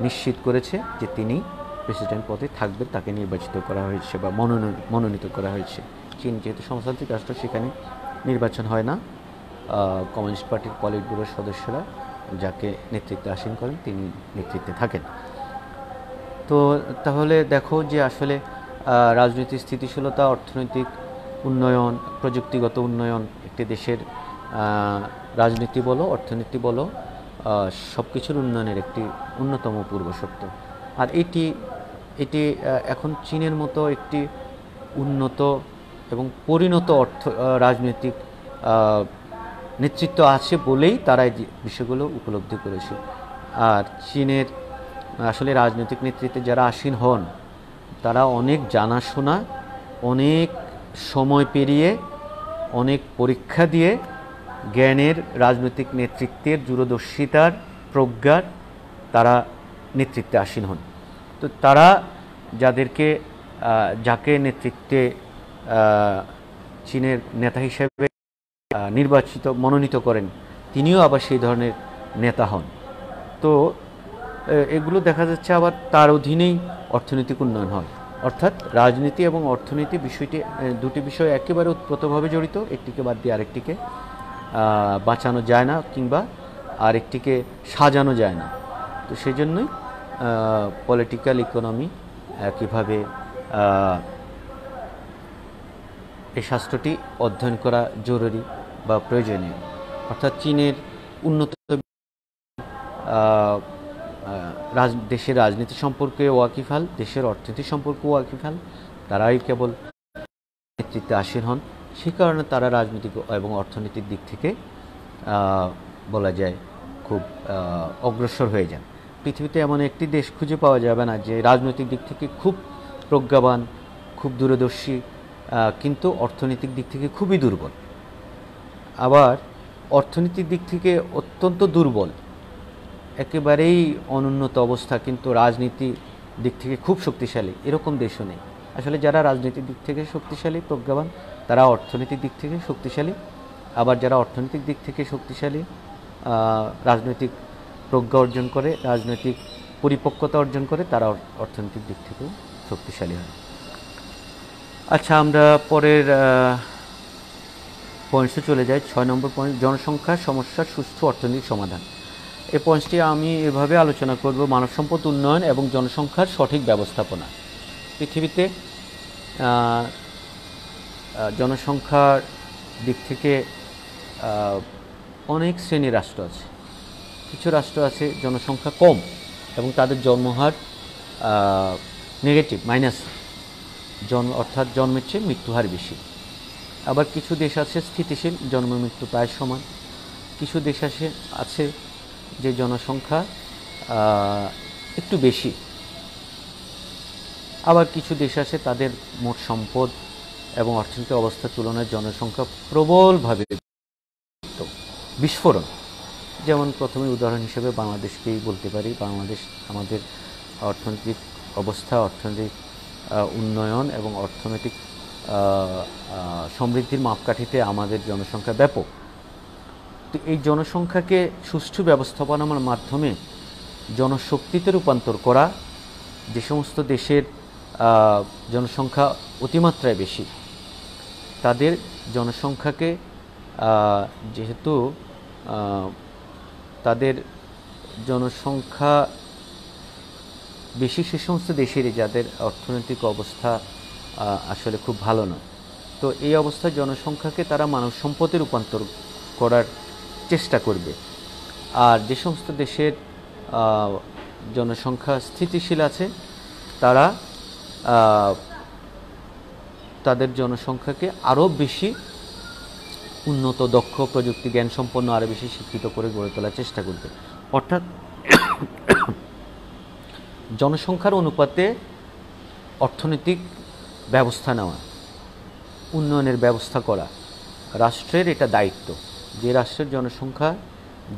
S1: নিশ্চিত করেছে যে তিনি প্রেসিডেন্ট পদে থাকবেন, তাকে নির্বাচিত করা হয়েছে বা মনোনীত করা হয়েছে। চীন যেহেতু সমাজতান্ত্রিক রাষ্ট্র, সেখানে নির্বাচন হয় না। কমিউনিস্ট পার্টির পলিট ব্যুরোর সদস্যরা যাকে নেতৃত্বে আসীন করেন, তিনি নেতৃত্বে থাকেন। তো তাহলে দেখো যে আসলে রাজনৈতিক স্থিতিশীলতা, অর্থনৈতিক উন্নয়ন, প্রযুক্তিগত উন্নয়ন একটি দেশের রাজনীতি বলো, অর্থনীতি বলো, সব কিছুর উন্নয়নের একটি অন্যতম পূর্বশর্ত। আর এটি এটি এখন চীনের মতো একটি উন্নত এবং পরিণত রাজনৈতিক নেতৃত্ব আছে বলেই তারা এই বিষয়গুলো উপলব্ধি করেছে। আর চীনের আসলে রাজনৈতিক নেতৃত্বে যারা আসীন হন, তারা অনেক জানাশোনা, অনেক সময় পেরিয়ে, অনেক পরীক্ষা দিয়ে, জ্ঞানের, রাজনৈতিক নেতৃত্বের দূরদর্শিতার, প্রজ্ঞার তারা নেতৃত্বে আসীন হন। তো তারা যাকে নেতৃত্বে চীনের নেতা হিসেবে মনোনীত করেন, তিনিও আবার সেই ধরনের নেতা হন। তো এগুলো দেখা যাচ্ছে আবার তার অধীনেই অর্থনৈতিক উন্নয়ন হয়। অর্থাৎ রাজনীতি এবং অর্থনীতি দুটি বিষয় একেবারে ওতপ্রোতভাবে জড়িত। একটিকে বাদ দিয়ে আরেকটিকে বাঁচানো যায় না, কিংবা আরেকটিকে সাজানো যায় না। তো সেই জন্যই পলিটিক্যাল ইকোনমি কীভাবে এই শাস্ত্রটি অধ্যয়ন করা জরুরি বা প্রয়োজনীয়। অর্থাৎ চীনের উন্নত দেশের রাজনীতি সম্পর্কে ওয়াকিফাল, দেশের অর্থনীতি সম্পর্কে ওয়াকিফাল, তারাই কেবল নেতৃত্বে আসীন হন। সেই কারণে তারা রাজনৈতিক এবং অর্থনৈতিক দিক থেকে বলা যায় খুব অগ্রসর হয়ে যান। পৃথিবীতে এমন একটি দেশ খুঁজে পাওয়া যাবে না যে রাজনৈতিক দিক থেকে খুব প্রজ্ঞাবান, খুব দূরদর্শী, কিন্তু অর্থনৈতিক দিক থেকে খুবই দুর্বল। আবার অর্থনৈতিক দিক থেকে অত্যন্ত দুর্বল, একেবারেই অনুন্নত অবস্থা, কিন্তু রাজনীতি দিক থেকে খুব শক্তিশালী, এরকম দেশও নেই। আসলে যারা রাজনৈতিক দিক থেকে শক্তিশালী, প্রজ্ঞাবান, তারা অর্থনৈতিক দিক থেকে শক্তিশালী। আবার যারা অর্থনৈতিক দিক থেকে শক্তিশালী, রাজনৈতিক প্রজ্ঞা অর্জন করে, রাজনৈতিক পরিপক্কতা অর্জন করে, তারা অর্থনৈতিক দিক থেকেও শক্তিশালী হয়। আচ্ছা, আমরা পরের পয়েন্টসে চলে যাই। 6 নম্বর পয়েন্ট, জনসংখ্যার সমস্যার সুষ্ঠু অর্থনৈতিক সমাধান। এই পয়েন্টটি আমি এভাবে আলোচনা করব: মানব সম্পদ উন্নয়ন এবং জনসংখ্যার সঠিক ব্যবস্থাপনা। পৃথিবীতে জনসংখ্যার দিক থেকে অনেক শ্রেণীর রাষ্ট্র আছে। কিছু রাষ্ট্র আছে জনসংখ্যা কম এবং তাদের জন্মহার নেগেটিভ, মাইনাস, অর্থাৎ জন্মের চেয়ে মৃত্যুহার বেশি। আবার কিছু দেশ আছে স্থিতিশীল, জন্ম মৃত্যু প্রায় সমান। কিছু দেশ আছে যে জনসংখ্যা একটু বেশি। আবার কিছু দেশ আছে তাদের মোট সম্পদ এবং অর্থনৈতিক অবস্থার তুলনায় জনসংখ্যা প্রবলভাবে বিস্ফোরণ। যেমন প্রথমে উদাহরণ হিসেবে বাংলাদেশকেই বলতে পারি। বাংলাদেশ আমাদের অর্থনৈতিক অবস্থা, অর্থনৈতিক উন্নয়ন এবং অর্থনৈতিক সমৃদ্ধির মাপকাঠিতে আমাদের জনসংখ্যা ব্যাপক। তো এই জনসংখ্যাকে সুষ্ঠু ব্যবস্থাপনার মাধ্যমে জনশক্তিতে রূপান্তর করা, যে সমস্ত দেশের জনসংখ্যা অতিমাত্রায় বেশি, তাদের জনসংখ্যাকে যেহেতু তাদের জনসংখ্যা বেশি, সে সমস্ত দেশেরই যাদের অর্থনৈতিক অবস্থা আসলে খুব ভালো নয়, তো এই অবস্থায় জনসংখ্যাকে তারা মানব সম্পদে রূপান্তর করার চেষ্টা করবে। আর যে সমস্ত দেশের জনসংখ্যা স্থিতিশীল আছে, তারা তাদের জনসংখ্যাকে আরও বেশি উন্নত, দক্ষ, প্রযুক্তি জ্ঞান সম্পন্ন, আরও বেশি শিক্ষিত করে গড়ে তোলার চেষ্টা করবে। অর্থাৎ জনসংখ্যার অনুপাতে অর্থনৈতিক ব্যবস্থা নেওয়া, উন্নয়নের ব্যবস্থা করা রাষ্ট্রের এটা দায়িত্ব। যে রাষ্ট্রের জনসংখ্যা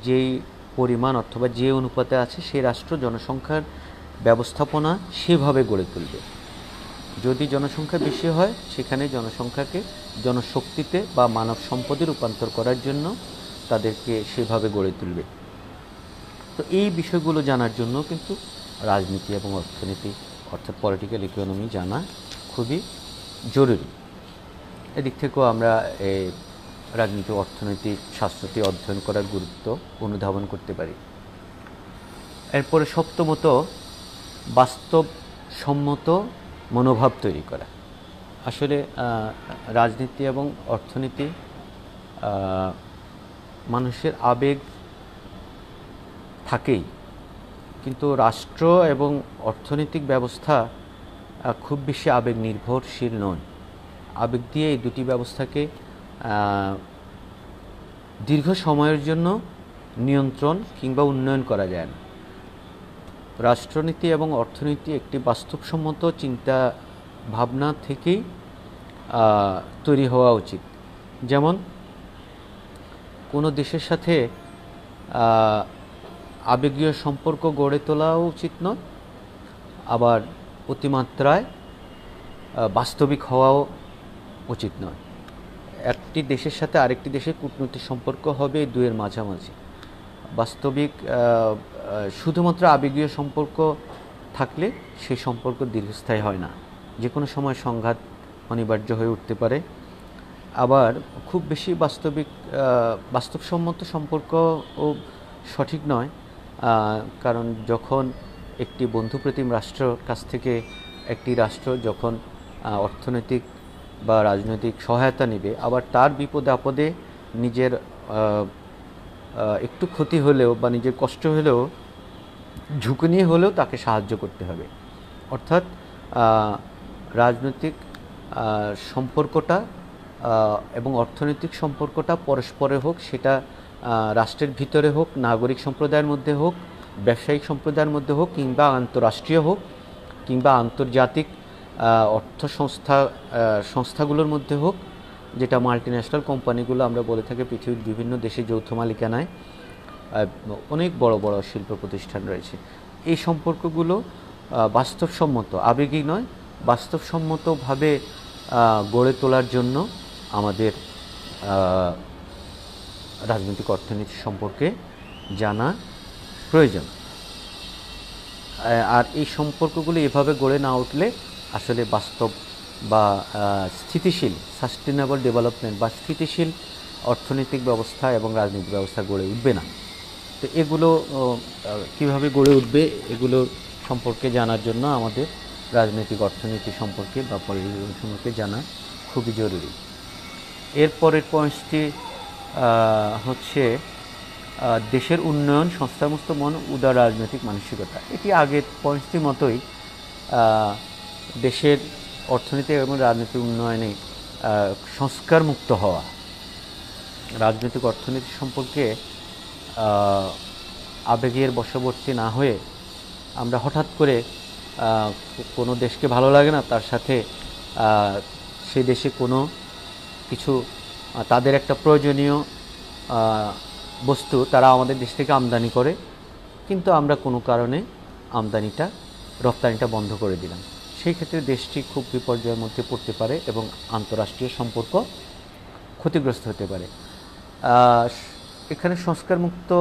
S1: যেই পরিমাণ অথবা যে অনুপাতে আছে, সেই রাষ্ট্র জনসংখ্যার ব্যবস্থাপনা সেভাবে গড়ে তুলবে। যদি জনসংখ্যা বেশি হয়, সেখানে জনসংখ্যাকে জনশক্তিতে বা মানব সম্পদে রূপান্তর করার জন্য তাদেরকে সেভাবে গড়ে তুলবে। তো এই বিষয়গুলো জানার জন্য কিন্তু রাজনীতি এবং অর্থনীতি, অর্থাৎ পলিটিক্যাল ইকোনমি জানা খুবই জরুরি। এদিক থেকেও আমরা এই রাজনীতি অর্থনৈতিক শাস্ত্রটি অধ্যয়ন করার গুরুত্ব অনুধাবন করতে পারি। এরপরে সপ্তমত, বাস্তবসম্মত মনোভাব তৈরি করা। আসলে রাজনীতি এবং অর্থনীতি মানুষের আবেগ থাকেই, কিন্তু রাষ্ট্র এবং অর্থনৈতিক ব্যবস্থা খুব বেশি আবেগ নির্ভরশীল নয়। আবেগ দিয়ে এই দুটি ব্যবস্থাকে দীর্ঘ সময়ের জন্য নিয়ন্ত্রণ কিংবা উন্নয়ন করা যায় না। রাষ্ট্রনীতি এবং অর্থনীতি একটি বাস্তবসম্মত চিন্তা ভাবনা থেকেই তৈরি হওয়া উচিত। যেমন কোনো দেশের সাথে আবেগীয় সম্পর্ক গড়ে তোলাও উচিত নয়, আবার অতিমাত্রায় বাস্তবিক হওয়াও উচিত নয়। একটি দেশের সাথে আরেকটি দেশের কূটনৈতিক সম্পর্ক হবে দুয়ের মাঝামাঝি। বাস্তবিক শুধুমাত্র আবেগীয় সম্পর্ক থাকলে সেই সম্পর্ক দীর্ঘস্থায়ী হয় না, যে কোনো সময় সংঘাত অনিবার্য হয়ে উঠতে পারে। আবার খুব বেশি বাস্তবসম্মত সম্পর্কও সঠিক নয়, কারণ যখন একটি বন্ধুপ্রতিম রাষ্ট্রের কাছ থেকে একটি রাষ্ট্র যখন অর্থনৈতিক বা রাজনৈতিক সহায়তা নেবে, আবার তার বিপদে আপদে নিজের একটু ক্ষতি হলেও বা নিজের কষ্ট হলেও ঝুঁকি নিয়ে হলেও তাকে সাহায্য করতে হবে। অর্থাৎ রাজনৈতিক সম্পর্কটা এবং অর্থনৈতিক সম্পর্কটা পরস্পরে হোক, সেটা রাষ্ট্রের ভিতরে হোক, নাগরিক সম্প্রদায়ের মধ্যে হোক, ব্যবসায়িক সম্প্রদায়ের মধ্যে হোক, কিংবা আন্তঃরাষ্ট্রীয় হোক, কিংবা আন্তর্জাতিক সংস্থাগুলোর মধ্যে হোক, যেটা মাল্টিন্যাশনাল কোম্পানিগুলো আমরা বলে থাকি, পৃথিবীর বিভিন্ন দেশে যৌথ মালিকানায় অনেক বড় বড় শিল্প প্রতিষ্ঠান রয়েছে। এই সম্পর্কগুলো বাস্তবসম্মত, আবেগী নয়, বাস্তবসম্মতভাবে গড়ে তোলার জন্য আমাদের রাজনৈতিক অর্থনীতি সম্পর্কে জানা প্রয়োজন। আর এই সম্পর্কগুলো এভাবে গড়ে না উঠলে আসলে বাস্তব বা স্থিতিশীল সাস্টেনেবল ডেভেলপমেন্ট বা স্থিতিশীল অর্থনৈতিক ব্যবস্থা এবং রাজনৈতিক ব্যবস্থা গড়ে উঠবে না। তো এগুলো কিভাবে গড়ে উঠবে, এগুলো সম্পর্কে জানার জন্য আমাদের রাজনৈতিক অর্থনীতি সম্পর্কে বা পলিটিক্যাল সম্পর্কে জানা খুবই জরুরি। এরপরের পয়েন্টটি হচ্ছে দেশের উন্নয়ন, সংস্থামুক্ত মন, উদার রাজনৈতিক মানসিকতা। এটি আগের পয়েন্টটির মতোই দেশের অর্থনীতি এবং রাজনৈতিক উন্নয়নে সংস্কার মুক্ত হওয়া। রাজনৈতিক অর্থনীতি সম্পর্কে আবেগের বশবর্তী না হয়ে আমরা হঠাৎ করে কোনো দেশকে ভালো লাগে না, তার সাথে সে দেশে কোনো কিছু তাদের একটা প্রয়োজনীয় বস্তু তারা আমাদের দেশ থেকে আমদানি করে, কিন্তু আমরা কোনো কারণে রপ্তানিটা বন্ধ করে দিলাম। সেই ক্ষেত্রে দেশটি খুব বিপর্যয়ের মধ্যে পড়তে পারে এবং আন্তঃরাষ্ট্রীয় সম্পর্ক ক্ষতিগ্রস্ত হতে পারে। এখানে সংস্কারমুক্ত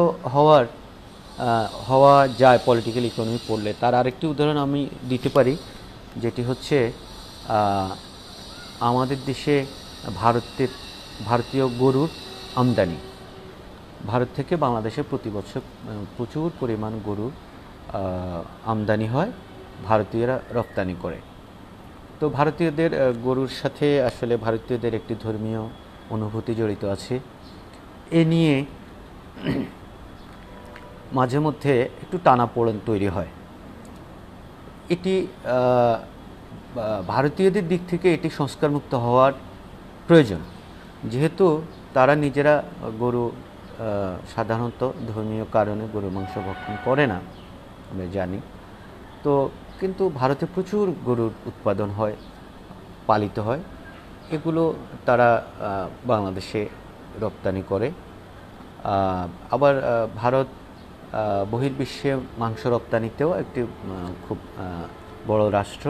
S1: হওয়া যায় পলিটিক্যাল ইকোনমি পড়লে। তার আরেকটি উদাহরণ আমি দিতে পারি, যেটি হচ্ছে আমাদের দেশে ভারতীয় গরুর আমদানি। ভারত থেকে বাংলাদেশে প্রতি বছর প্রচুর পরিমাণ গরুর আমদানি হয়, ভারতীয়রা রপ্তানি করে। তো ভারতীয়দের গরুর সাথে আসলে ভারতীয়দের একটি ধর্মীয় অনুভূতি জড়িত আছে। এ নিয়ে মাঝে মধ্যে একটু টানাপোড়েন তৈরি হয়। এটি ভারতীয়দের দিক থেকে এটি সংস্কারমুক্ত হওয়ার প্রয়োজন, যেহেতু তারা নিজেরা গরু সাধারণত ধর্মীয় কারণে গরুর মাংস ভক্ষণ করে না, আমরা জানি। তো কিন্তু ভারতে প্রচুর গরুর উৎপাদন হয়, পালিত হয়, এগুলো তারা বাংলাদেশে রপ্তানি করে। আবার ভারত বহির্বিশ্বে মাংস রপ্তানিতেও একটি খুব বড় রাষ্ট্র,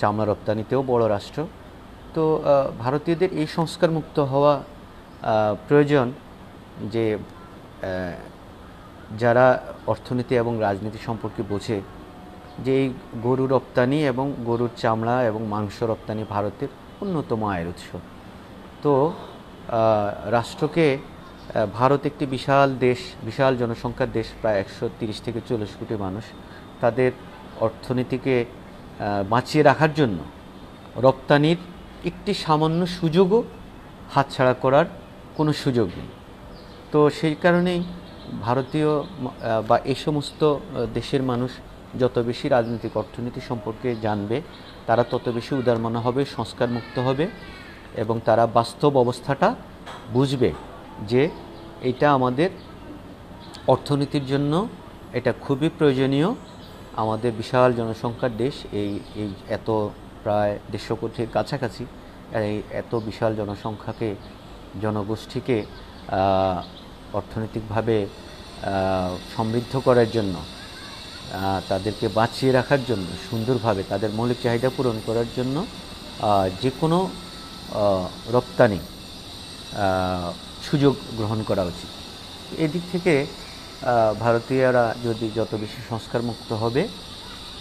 S1: চামড়া রপ্তানিতেও বড় রাষ্ট্র। তো ভারতীয়দের এই সংস্কারমুক্ত হওয়া প্রয়োজন, যে যারা অর্থনীতি এবং রাজনীতি সম্পর্কে বোঝে, যে এই গরু রপ্তানি এবং গরুর চামড়া এবং মাংস রপ্তানি ভারতের অন্যতম আয়ের উৎস। তো রাষ্ট্রকে, ভারত একটি বিশাল দেশ, বিশাল জনসংখ্যার দেশ, প্রায় 130 থেকে 40 কোটি মানুষ। তাদের অর্থনীতিকে বাঁচিয়ে রাখার জন্য রপ্তানির একটি সামান্য সুযোগও হাতছাড়া করার কোনো সুযোগ নেই। তো সেই কারণেই ভারতীয় বা এই সমস্ত দেশের মানুষ যত বেশি রাজনৈতিক অর্থনীতি সম্পর্কে জানবে, তারা তত বেশি উদারমনা হবে, সংস্কার মুক্ত হবে, এবং তারা বাস্তব অবস্থাটা বুঝবে যে এটা আমাদের অর্থনীতির জন্য এটা খুবই প্রয়োজনীয়। আমাদের বিশাল জনসংখ্যার দেশ, এই এই এত প্রায় 150 কোটির কাছাকাছি, এই এত বিশাল জনগোষ্ঠীকে অর্থনৈতিকভাবে সমৃদ্ধ করার জন্য, তাদেরকে বাঁচিয়ে রাখার জন্য, সুন্দরভাবে তাদের মৌলিক চাহিদা পূরণ করার জন্য যে কোনো রপ্তানি সুযোগ গ্রহণ করা উচিত। এদিক থেকে ভারতীয়রা যদি যত বেশি সংস্কার মুক্ত হবে,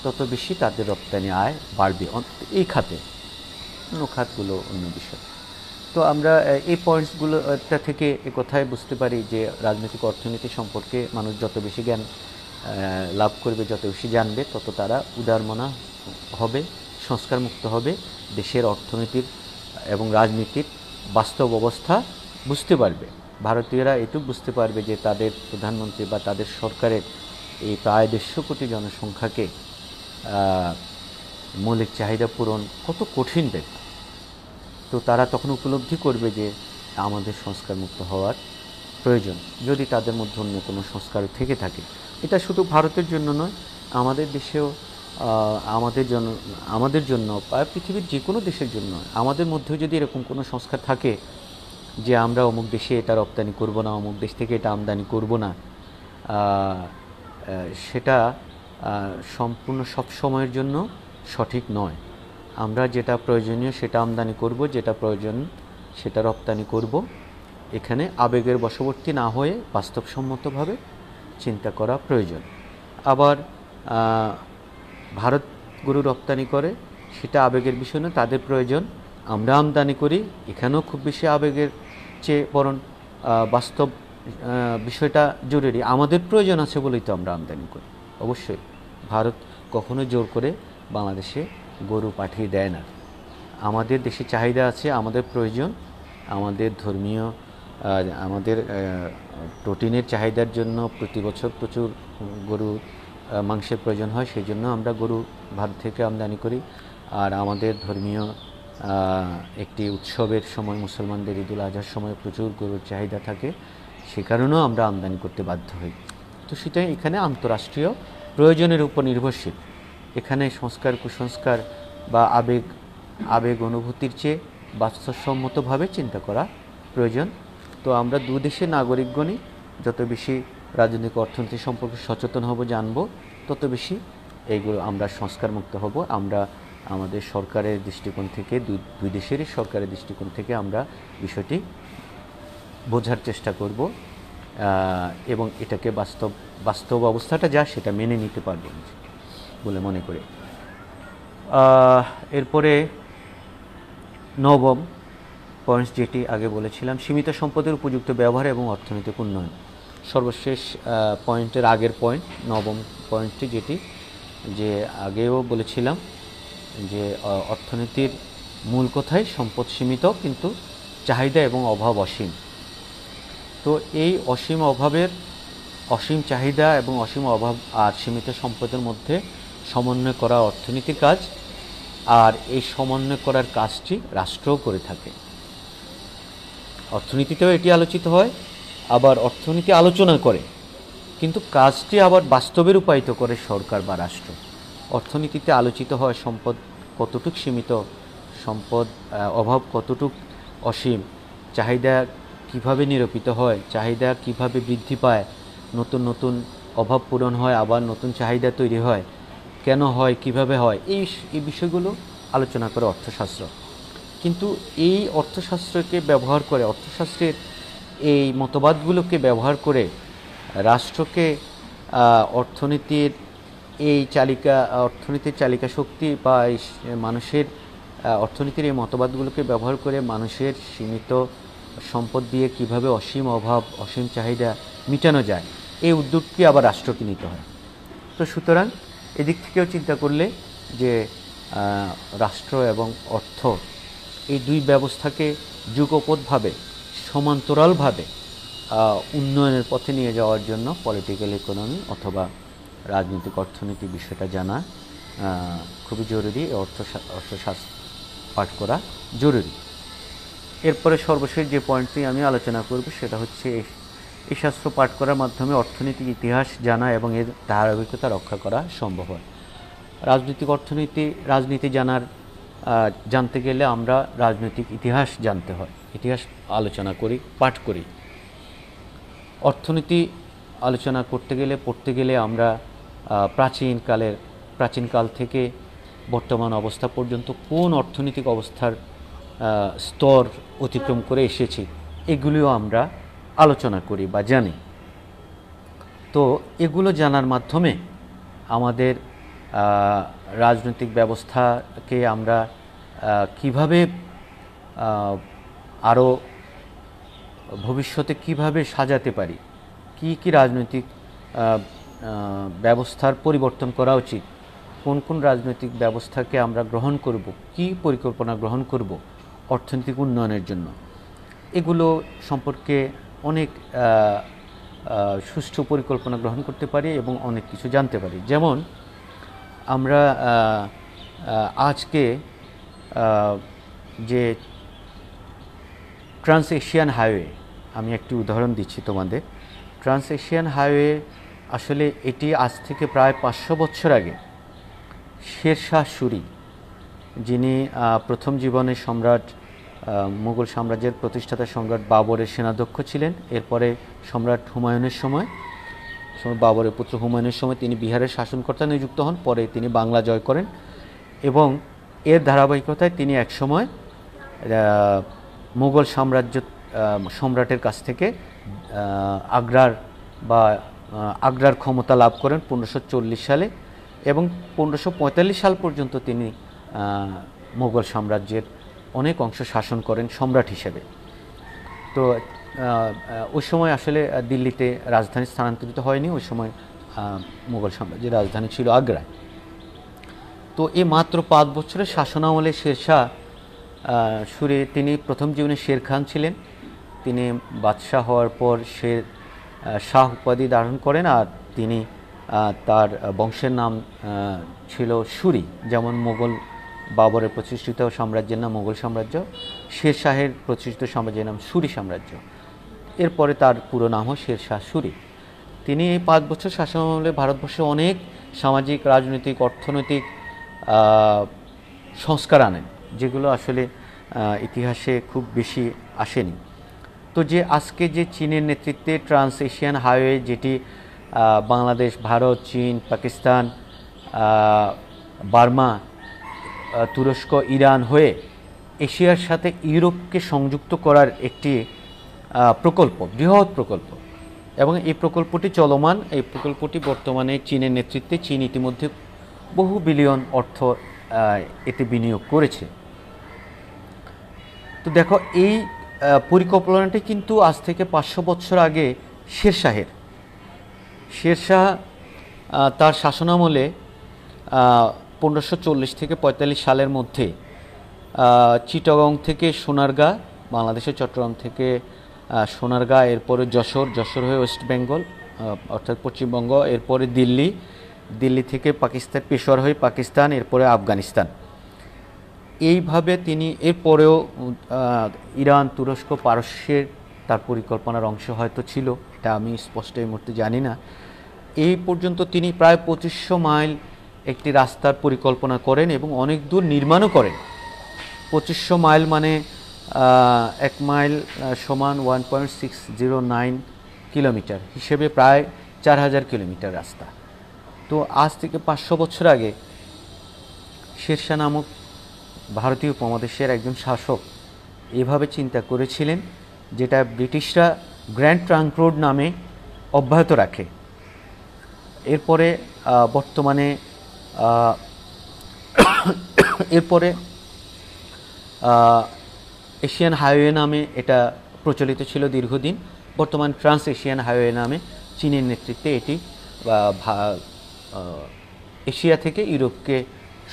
S1: তত বেশি তাদের রপ্তানি আয় বাড়বে এই খাতে। অন্য খাতগুলো অন্য বিষয়। তো আমরা এই পয়েন্টসগুলোটা থেকে এ কথায় বুঝতে পারি যে রাজনৈতিক অর্থনীতি সম্পর্কে মানুষ যত বেশি জ্ঞান লাভ করবে, যত বেশি জানবে, তত তারা উদারমনা হবে, সংস্কার মুক্ত হবে, দেশের অর্থনীতির এবং রাজনীতির বাস্তব অবস্থা বুঝতে পারবে। ভারতীয়রা এটুকু বুঝতে পারবে যে তাদের প্রধানমন্ত্রী বা তাদের সরকারের এই প্রায় 150 কোটি জনসংখ্যাকে মৌলিক চাহিদা পূরণ কত কঠিন ব্যাপার। তো তারা তখন উপলব্ধি করবে যে আমাদের সংস্কার মুক্ত হওয়ার প্রয়োজন, যদি তাদের মধ্যে অন্য কোনো সংস্কার থেকে থাকে। এটা শুধু ভারতের জন্য নয়, আমাদের দেশেও আমাদের জন্য বা পৃথিবীর যে কোনো দেশের জন্য, আমাদের মধ্যেও যদি এরকম কোনো সংস্কার থাকে যে আমরা অমুক দেশে এটা রপ্তানি করব না, অমুক দেশ থেকে এটা আমদানি করব না, সেটা সম্পূর্ণ সব সময়ের জন্য সঠিক নয়। আমরা যেটা প্রয়োজনীয় সেটা আমদানি করব, যেটা প্রয়োজন সেটা রপ্তানি করব। এখানে আবেগের বশবর্তী না হয়ে বাস্তবসম্মতভাবে চিন্তা করা প্রয়োজন। আবার ভারত গরু রপ্তানি করে, সেটা আবেগের বিষয় না, তাদের প্রয়োজন। আমরা আমদানি করি, এখানেও খুব বেশি আবেগের চেয়ে বরং বাস্তব বিষয়টা জরুরি। আমাদের প্রয়োজন আছে বলেই তো আমরা আমদানি করি। অবশ্যই ভারত কখনো জোর করে বাংলাদেশে গরু পাঠিয়ে দেয় না। আমাদের দেশে চাহিদা আছে, আমাদের প্রয়োজন, আমাদের ধর্মীয়, আমাদের প্রোটিনের চাহিদার জন্য প্রতি বছর প্রচুর গরু মাংসের প্রয়োজন হয়, সেই জন্য আমরা গরু ভারত থেকে আমদানি করি। আর আমাদের ধর্মীয় একটি উৎসবের সময়, মুসলমানদের ঈদুল আজহার সময় প্রচুর গরুর চাহিদা থাকে, সে কারণেও আমরা আমদানি করতে বাধ্য হই। তো সেটাই এখানে আন্তঃরাষ্ট্রীয় প্রয়োজনের উপর নির্ভরশীল। এখানে সংস্কার কুসংস্কার বা আবেগ অনুভূতির চেয়ে বাস্তবসম্মতভাবে চিন্তা করা প্রয়োজন। তো আমরা দু দেশের নাগরিকগণই যত বেশি রাজনৈতিক অর্থনীতি সম্পর্কে সচেতন হব, জানব, তত বেশি এইগুলো আমরা সংস্কার মুক্ত হব। আমরা আমাদের সরকারের দৃষ্টিকোণ থেকে, দুই দেশেরই সরকারের দৃষ্টিকোণ থেকে আমরা বিষয়টি বোঝার চেষ্টা করব এবং এটাকে বাস্তব অবস্থাটা যা সেটা মেনে নিতে পারব বলে মনে করি। এরপরে নবম পয়েন্টস, যেটি আগে বলেছিলাম, সীমিত সম্পদের উপযুক্ত ব্যবহার এবং অর্থনৈতিক উন্নয়ন। সর্বশেষ পয়েন্টের আগের পয়েন্ট, নবম পয়েন্টটি, যেটি যে আগেও বলেছিলাম যে অর্থনীতির মূল কথাই সম্পদ সীমিত, কিন্তু চাহিদা এবং অভাব অসীম। তো এই অসীম চাহিদা এবং অসীম অভাব আর সীমিত সম্পদের মধ্যে সমন্বয় করা অর্থনীতির কাজ। আর এই সমন্বয় করার কাজটি রাষ্ট্রও করে থাকে। অর্থনীতিতেও এটি আলোচিত হয়, আবার অর্থনীতি আলোচনা করে, কিন্তু কাজটি আবার বাস্তবে রূপায়িত করে সরকার বা রাষ্ট্র। অর্থনীতিতে আলোচিত হয় সম্পদ কতটুক সীমিত, সম্পদ অভাব কতটুক অসীম, চাহিদা কিভাবে নিরূপিত হয়, চাহিদা কিভাবে বৃদ্ধি পায়, নতুন নতুন অভাব পূরণ হয়, আবার নতুন চাহিদা তৈরি হয়, কেন হয়, কিভাবে হয়, এই বিষয়গুলো আলোচনা করে অর্থশাস্ত্র। কিন্তু এই অর্থশাস্ত্রকে ব্যবহার করে, অর্থশাস্ত্রের এই মতবাদগুলোকে ব্যবহার করে রাষ্ট্রকে অর্থনীতির চালিকা শক্তি বা মানুষের অর্থনীতির এই মতবাদগুলোকে ব্যবহার করে মানুষের সীমিত সম্পদ দিয়ে কিভাবে অসীম অভাব, অসীম চাহিদা মেটানো যায়, এই উদ্যোগটি আবার রাষ্ট্রকে নিতে হয়। তো সুতরাং এদিক থেকেও চিন্তা করলে যে রাষ্ট্র এবং অর্থ, এই দুই ব্যবস্থাকে যুগপৎভাবে, সমান্তরালভাবে উন্নয়নের পথে নিয়ে যাওয়ার জন্য পলিটিক্যাল ইকোনমি অথবা রাজনৈতিক অর্থনীতি বিষয়টা জানা খুবই জরুরি। অর্থশাস্ত্র পাঠ করা জরুরি। এরপরে সর্বশেষ যে পয়েন্টটি আমি আলোচনা করব সেটা হচ্ছে এই শাস্ত্র পাঠ করার মাধ্যমে অর্থনৈতিক ইতিহাস জানা এবং এর ধারাবাহিকতা রক্ষা করা সম্ভব হয়। রাজনীতি জানতে গেলে আমরা রাজনৈতিক ইতিহাস জানতে হয়, ইতিহাস আলোচনা করি, পাঠ করি। অর্থনীতি আলোচনা পড়তে গেলে আমরা প্রাচীনকাল থেকে বর্তমান অবস্থা পর্যন্ত কোন অর্থনৈতিক অবস্থার স্তর অতিক্রম করে এসেছি এগুলিও আমরা আলোচনা করি বা জানি। তো এগুলো জানার মাধ্যমে আমাদের রাজনৈতিক ব্যবস্থাকে আমরা কিভাবে আরও ভবিষ্যতে কিভাবে সাজাতে পারি, কি রাজনৈতিক ব্যবস্থার পরিবর্তন করা উচিত, কোন রাজনৈতিক ব্যবস্থাকে আমরা গ্রহণ করব, কি পরিকল্পনা গ্রহণ করব অর্থনৈতিক উন্নয়নের জন্য, এগুলো সম্পর্কে অনেক সুষ্ঠু পরিকল্পনা গ্রহণ করতে পারি এবং অনেক কিছু জানতে পারি। যেমন আমরা আজকে যে ট্রান্স এশিয়ান হাইওয়ে, আমি একটি উদাহরণ দিচ্ছি তোমাদের। ট্রান্স এশিয়ান হাইওয়ে আসলে এটি আজ থেকে প্রায় 500 বছর আগে শেরশাহ সূরি, যিনি প্রথম জীবনের সম্রাট, মুঘল সাম্রাজ্যের প্রতিষ্ঠাতা সম্রাট বাবরের সেনাধ্যক্ষ ছিলেন। এরপরে সম্রাট বাবরের পুত্র হুমায়ুনের সময় তিনি বিহারের শাসনকর্তা নিযুক্ত হন। পরে তিনি বাংলা জয় করেন এবং এর ধারাবাহিকতায় তিনি একসময় মুঘল সম্রাটের কাছ থেকে আগ্রার ক্ষমতা লাভ করেন 1540 সালে এবং 1545 সাল পর্যন্ত তিনি মুঘল সাম্রাজ্যের অনেক অংশ শাসন করেন সম্রাট হিসেবে। তো ওই সময় আসলে দিল্লিতে রাজধানী স্থানান্তরিত হয়নি, ওই সময় মুঘল সাম্রাজ্যের রাজধানী ছিল আগ্রায়। তো এই মাত্র 5 বছরের শাসনামলে শেরশাহ সূরি, তিনি প্রথম জীবনে শের খান ছিলেন। তিনি বাদশাহ হওয়ার পর শাহ উপাধি ধারণ করেন আর তিনি তার বংশের নাম ছিল সূরি। যেমন মুঘল বাবরের প্রতিষ্ঠিত সাম্রাজ্যের নাম মুঘল সাম্রাজ্য, শের শাহের প্রতিষ্ঠিত সাম্রাজ্যের নাম সূরি সাম্রাজ্য। এরপরে তার পুরো নাম হয় শেরশাহ সূরি। তিনি এই 5 বছর শাসনামলে ভারতবর্ষে অনেক সামাজিক, রাজনৈতিক, অর্থনৈতিক সংস্কার আনেন, যেগুলো আসলে ইতিহাসে খুব বেশি আসেনি। তো আজকে যে চীনের নেতৃত্বে ট্রান্স এশিয়ান হাইওয়ে, যেটি বাংলাদেশ, ভারত, চীন, পাকিস্তান, বার্মা, তুরস্ক, ইরান হয়ে এশিয়ার সাথে ইউরোপকে সংযুক্ত করার একটি প্রকল্প, বৃহৎ প্রকল্প, এবং এই প্রকল্পটি চলমান। এই প্রকল্পটি বর্তমানে চীনের নেতৃত্বে, চীন ইতিমধ্যে বহু বিলিয়ন অর্থ এতে বিনিয়োগ করেছে। তো দেখো, এই পরিকল্পনাটি কিন্তু আজ থেকে 500 বছর আগে শেরশাহ তার শাসনামলে 1540 থেকে 45 সালের মধ্যে চিটাগং থেকে সোনারগাঁ, বাংলাদেশের চট্টগ্রাম থেকে সোনারগাঁ, এরপরে যশোর হয়ে ওয়েস্ট বেঙ্গল অর্থাৎ পশ্চিমবঙ্গ, এরপরে দিল্লি থেকে পাকিস্তান, পেশোয়ার হয়ে পাকিস্তান, এরপরে আফগানিস্তান। এইভাবে তিনি এরপরেও ইরান, তুরস্ক, পারস্যের তার পরিকল্পনার অংশ হয়তো ছিল, এটা আমি স্পষ্ট এই মুহূর্তে জানি না। এই পর্যন্ত তিনি প্রায় 2500 মাইল একটি রাস্তার পরিকল্পনা করেন এবং অনেক দূর নির্মাণও করেন। 2500 মাইল মানে 1 মাইল সমান 1.609 কিলোমিটার, হিসেবে প্রায় 4000 কিলোমিটার রাস্তা। তো আজ থেকে 500 বছর আগে শেরশাহ নামক ভারতীয় উপমহাদেশের একজন শাসক এভাবে চিন্তা করেছিলেন, যেটা ব্রিটিশরা গ্র্যান্ড ট্রাঙ্ক রোড নামে অব্যাহত রাখে। এরপরে এশিয়ান হাইওয়ে নামে এটা প্রচলিত ছিল দীর্ঘদিন। বর্তমান ট্রান্স এশিয়ান হাইওয়ে নামে চীনের নেতৃত্বে এটি এশিয়া থেকে ইউরোপকে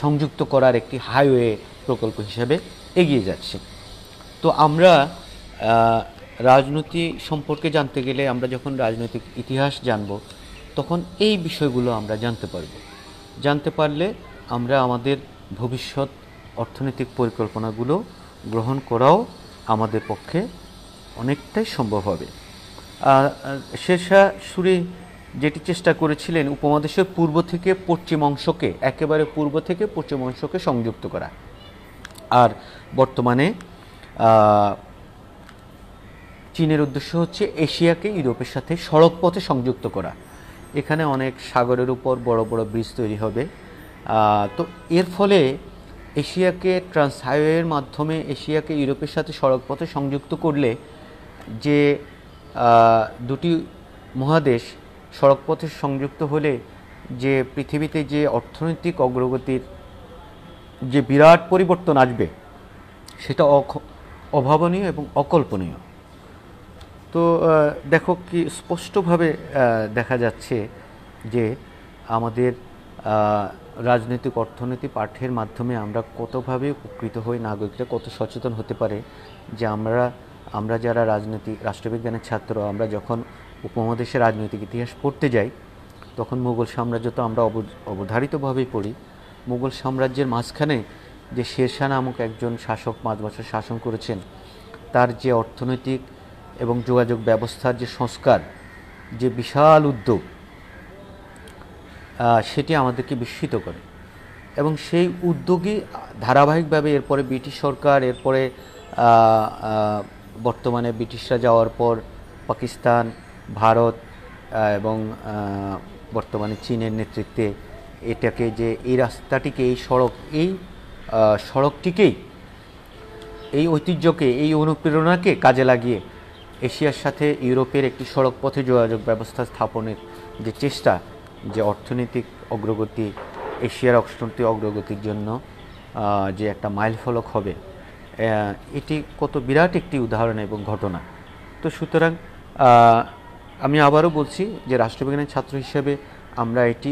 S1: সংযুক্ত করার একটি হাইওয়ে প্রকল্প হিসেবে এগিয়ে যাচ্ছে। তো আমরা রাজনীতি সম্পর্কে জানতে গেলে আমরা যখন রাজনৈতিক ইতিহাস জানব তখন এই বিষয়গুলো আমরা জানতে পারলে আমরা আমাদের ভবিষ্যৎ অর্থনৈতিক পরিকল্পনাগুলো গ্রহণ করাও আমাদের পক্ষে অনেকটাই সম্ভব হবে। শেরশাহ সূরি যেটি চেষ্টা করেছিলেন উপমহাদেশের পূর্ব থেকে পশ্চিম অংশকে, একেবারে পূর্ব থেকে পশ্চিম অংশকে সংযুক্ত করা, আর বর্তমানে চীনের উদ্দেশ্য হচ্ছে এশিয়াকে ইউরোপের সাথে সড়ক পথে সংযুক্ত করা। এখানে অনেক সাগরের উপর বড় বড় ব্রিজ তৈরি হবে। তো এর ফলে এশিয়াকে ট্রান্স হাইওয়ের মাধ্যমে এশিয়াকে ইউরোপের সাথে সড়ক পথে সংযুক্ত করলে যে দুটি মহাদেশ সড়ক পথে সংযুক্ত হলে যে পৃথিবীতে যে অর্থনৈতিক অগ্রগতির যে বিরাট পরিবর্তন আসবে সেটা অভাবনীয় এবং অকল্পনীয়। তো দেখো কি স্পষ্টভাবে দেখা যাচ্ছে যে আমাদের রাজনৈতিক অর্থনীতি পাঠের মাধ্যমে আমরা কতভাবে উপকৃত হই, নাগরিকরা কত সচেতন হতে পারে যে আমরা যারা রাষ্ট্রবিজ্ঞানের ছাত্র, আমরা যখন উপমহাদেশের রাজনৈতিক ইতিহাস পড়তে যাই তখন মুঘল সাম্রাজ্য তো আমরা অবধারিতভাবেই পড়ি। মুঘল সাম্রাজ্যের মাঝখানে যে শেরশাহ নামক একজন শাসক 5 বছর শাসন করেছেন, তার যে অর্থনৈতিক এবং যোগাযোগ ব্যবস্থার যে সংস্কার, যে বিশাল উদ্যোগ, সেটি আমাদেরকে বিস্মিত করে। এবং সেই উদ্যোগই ধারাবাহিকভাবে এরপরে ব্রিটিশ সরকার, এরপরে বর্তমানে ব্রিটিশরা যাওয়ার পর পাকিস্তান, ভারত এবং বর্তমানে চীনের নেতৃত্বে এটাকে যে এই রাস্তাটিকে, এই সড়কটিকেই, এই ঐতিহ্যকে, এই অনুপ্রেরণাকে কাজে লাগিয়ে এশিয়ার সাথে ইউরোপের একটি সড়ক পথে যোগাযোগ ব্যবস্থা স্থাপনের যে চেষ্টা, যে অর্থনৈতিক অগ্রগতি, এশিয়ার অর্থনৈতিক অগ্রগতির জন্য যে একটা মাইলফলক হবে, এটি কত বিরাট একটি উদাহরণ এবং ঘটনা। তো সুতরাং আমি আবারও বলছি যে রাষ্ট্রবিজ্ঞানের ছাত্র হিসেবে আমরা এটি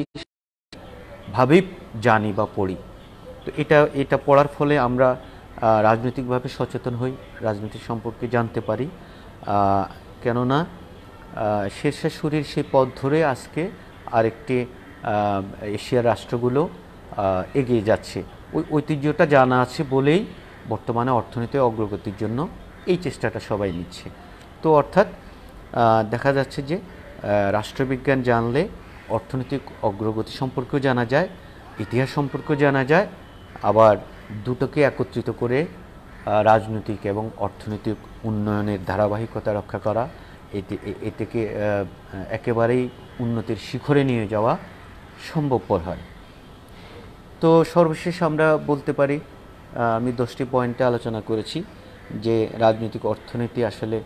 S1: ভাবেই জানি বা পড়ি। তো এটা পড়ার ফলে আমরা রাজনৈতিকভাবে সচেতন হই, রাজনীতি সম্পর্কে জানতে পারি। কেননা শেরশাহ সূরির সেই পথ ধরে আজকে আরেকটি এশিয়ার রাষ্ট্রগুলো এগিয়ে যাচ্ছে। ওই ঐতিহ্যটা জানা আছে বলেই বর্তমানে অর্থনৈতিক অগ্রগতির জন্য এই চেষ্টাটা সবাই নিচ্ছে। তো অর্থাৎ দেখা যাচ্ছে যে রাষ্ট্রবিজ্ঞান জানলে অর্থনৈতিক অগ্রগতি সম্পর্কেও জানা যায়, ইতিহাস সম্পর্কেও জানা যায়, আবার দুটোকে একত্রিত করে রাজনৈতিক এবং অর্থনৈতিক উন্নয়নের ধারাবাহিকতা রক্ষা করা, এটাকে একেবারেই উন্নতির শিখরে নিয়ে যাওয়া সম্ভবপর হয়। তো সর্বশেষ আমরা বলতে পারি, আমি 10টি পয়েন্টে আলোচনা করেছি যে রাজনৈতিক অর্থনীতি আসলে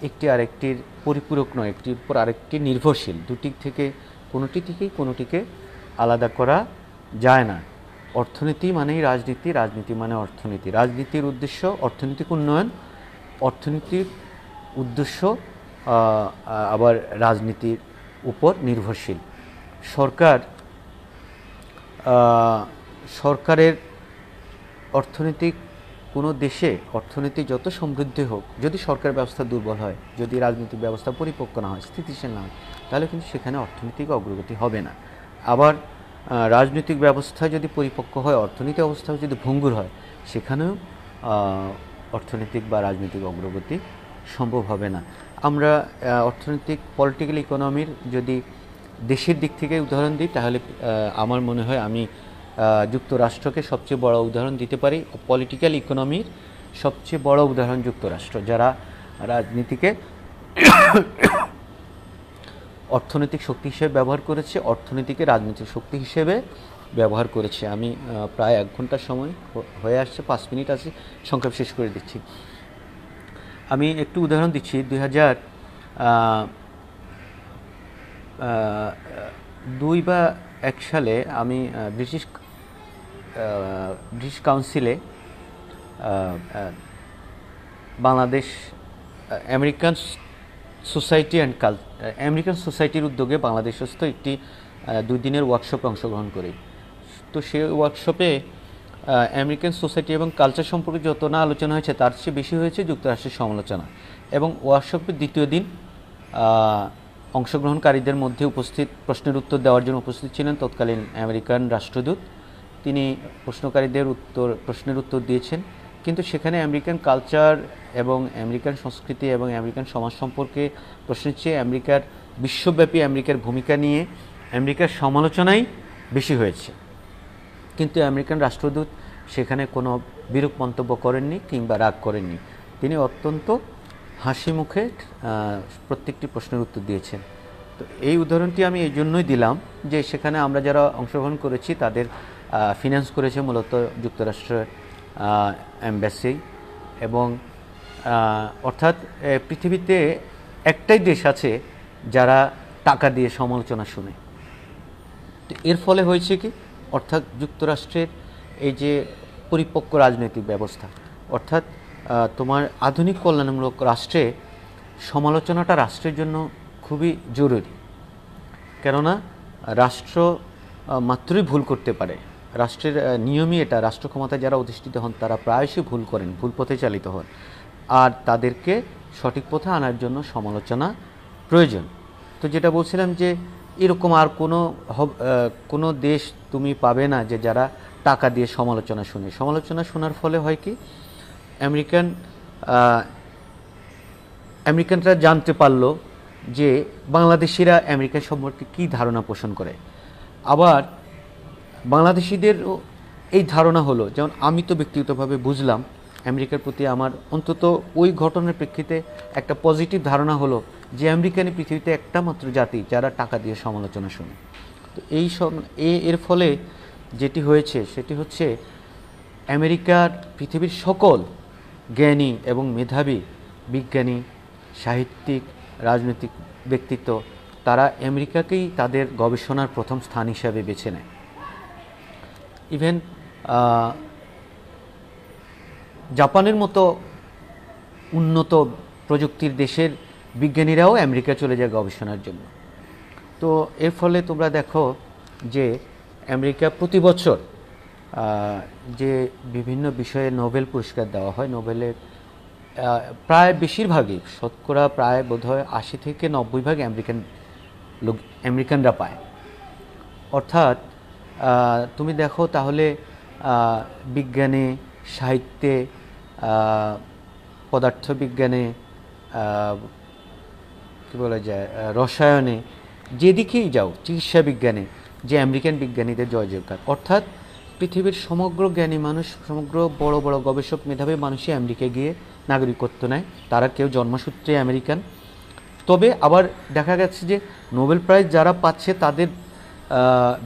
S1: একটি আরেকটির পরিপূরক নয়, একটির উপর আরেকটি নির্ভরশীল। দুটি থেকে কোনোটিকে আলাদা করা যায় না। অর্থনীতি মানেই রাজনীতি, রাজনীতি মানে অর্থনীতি, রাজনীতির উদ্দেশ্য অর্থনৈতিক উন্নয়ন, অর্থনীতির উদ্দেশ্য আবার রাজনীতির উপর নির্ভরশীল। সরকারের অর্থনৈতিক কোনো দেশে অর্থনীতি যত সমৃদ্ধ হোক, যদি সরকার ব্যবস্থা দুর্বল হয়, যদি রাজনৈতিক ব্যবস্থা পরিপক্ক না হয়, স্থিতিশীল না হয়, তাহলে কিন্তু সেখানে অর্থনৈতিক অগ্রগতি হবে না। আবার রাজনৈতিক ব্যবস্থা যদি পরিপক্ক হয়, অর্থনৈতিক অবস্থা যদি ভঙ্গুর হয়, সেখানেও অর্থনৈতিক বা রাজনৈতিক অগ্রগতি সম্ভব হবে না। আমরা পলিটিক্যাল ইকোনমির যদি দেশের দিক থেকে উদাহরণ দিই, তাহলে আমার মনে হয় আমি যুক্তরাষ্ট্রকে সবচেয়ে বড় উদাহরণ দিতে পারি। পলিটিক্যাল ইকোনমির সবচেয়ে বড় উদাহরণ যুক্তরাষ্ট্র, যারা রাজনীতিকে অর্থনৈতিক শক্তি হিসেবে ব্যবহার করেছে, অর্থনীতিকে রাজনৈতিক শক্তি হিসেবে ব্যবহার করেছে। আমি প্রায় 1 ঘন্টার সময় হয়ে আসছে, 5 মিনিট আছে, সংক্ষেপ শেষ করে দিচ্ছি। আমি একটু উদাহরণ দিচ্ছি। 2002 বা 1 সালে আমি ব্রিটিশ কাউন্সিলে বাংলাদেশ আমেরিকান সোসাইটির উদ্যোগে বাংলাদেশস্থ একটি 2 দিনের ওয়ার্কশপে অংশগ্রহণ করি। তো সেই ওয়ার্কশপে আমেরিকান সোসাইটি এবং কালচার সম্পর্কে যত না আলোচনা হয়েছে তার চেয়ে বেশি হয়েছে যুক্তরাষ্ট্রের সমালোচনা। এবং ওয়ার্কশপের দ্বিতীয় দিন অংশগ্রহণকারীদের মধ্যে উপস্থিত প্রশ্নের উত্তর দেওয়ার জন্য উপস্থিত ছিলেন তৎকালীন আমেরিকান রাষ্ট্রদূত। তিনি প্রশ্নের উত্তর দিয়েছেন, কিন্তু সেখানে আমেরিকান কালচার এবং আমেরিকান সংস্কৃতি এবং আমেরিকান সমাজ সম্পর্কে প্রশ্নের চেয়ে বিশ্বব্যাপী আমেরিকার ভূমিকা নিয়ে আমেরিকার সমালোচনাই বেশি হয়েছে। কিন্তু আমেরিকান রাষ্ট্রদূত সেখানে কোনো বিরূপ মন্তব্য করেননি কিংবা রাগ করেননি। তিনি অত্যন্ত হাসি মুখে প্রত্যেকটি প্রশ্নের উত্তর দিয়েছেন। তো এই উদাহরণটি আমি এই জন্যই দিলাম যে সেখানে আমরা যারা অংশগ্রহণ করেছি তাদের ফিন্যান্স করেছে মূলত যুক্তরাষ্ট্রের এম্বাসি। এবং অর্থাৎ পৃথিবীতে একটাই দেশ আছে যারা টাকা দিয়ে সমালোচনা শুনে। তো এর ফলে হয়েছে কি, অর্থাৎ যুক্তরাষ্ট্রের এই যে পরিপক্ক রাজনৈতিক ব্যবস্থা, অর্থাৎ তোমার আধুনিক কল্যাণমূলক রাষ্ট্রে সমালোচনাটা রাষ্ট্রের জন্য খুবই জরুরি। কেননা রাষ্ট্র মাত্রই ভুল করতে পারে, রাষ্ট্রের নিয়মই এটা। রাষ্ট্র ক্ষমতায় যারা অধিষ্ঠিত হন তারা প্রায়শই ভুল করেন, ভুল পথে চালিত হন, আর তাদেরকে সঠিক পথে আনার জন্য সমালোচনা প্রয়োজন। তো যেটা বলছিলাম যে এরকম আর কোনো দেশ তুমি পাবে না যে যারা টাকা দিয়ে সমালোচনা শুনে। সমালোচনা শোনার ফলে হয় কি, আমেরিকানরা জানতে পারলো যে বাংলাদেশিরা আমেরিকা সম্পর্কে কী ধারণা পোষণ করে। আবার বাংলাদেশিদের এই ধারণা হলো, যেমন আমি তো ব্যক্তিগতভাবে বুঝলাম আমেরিকার প্রতি আমার অন্তত ওই ঘটনার প্রেক্ষিতে একটা পজিটিভ ধারণা হলো যে আমেরিকানই পৃথিবীতে একটা মাত্র জাতি যারা টাকা দিয়ে সমালোচনা শুনে। তো এর ফলে যেটি হয়েছে সেটি হচ্ছে আমেরিকার পৃথিবীর সকল জ্ঞানী এবং মেধাবী বিজ্ঞানী, সাহিত্যিক, রাজনৈতিক ব্যক্তিত্ব তারা আমেরিকাকেই তাদের গবেষণার প্রথম স্থান হিসাবে বেছে নেয়। ইভেন জাপানের মতো উন্নত প্রযুক্তির দেশের বিজ্ঞানীরাও আমেরিকা চলে যায় গবেষণার জন্য। তো এর ফলে তোমরা দেখো যে আমেরিকা প্রতি বছর যে বিভিন্ন বিষয়ে নোবেল পুরস্কার দেওয়া হয়, নোবেলের প্রায় বেশিরভাগই, শতকরা প্রায় বোধহয় 80 থেকে 90% আমেরিকানরা পায়। অর্থাৎ তুমি দেখো তাহলে বিজ্ঞানে, সাহিত্যে, পদার্থবিজ্ঞানে, কী বলা যায়, রসায়নে, যেদিকেই যাও, চিকিৎসা বিজ্ঞানে, যে আমেরিকান বিজ্ঞানীদের জয় জয়কার। অর্থাৎ পৃথিবীর সমগ্র জ্ঞানী মানুষ, সমগ্র বড় বড় গবেষক মেধাবী মানুষই আমেরিকায় গিয়ে নাগরিকত্ব নেয়। তারা কেউ জন্মসূত্রে আমেরিকান। তবে আবার দেখা গেছে যে নোবেল প্রাইজ যারা পাচ্ছে তাদের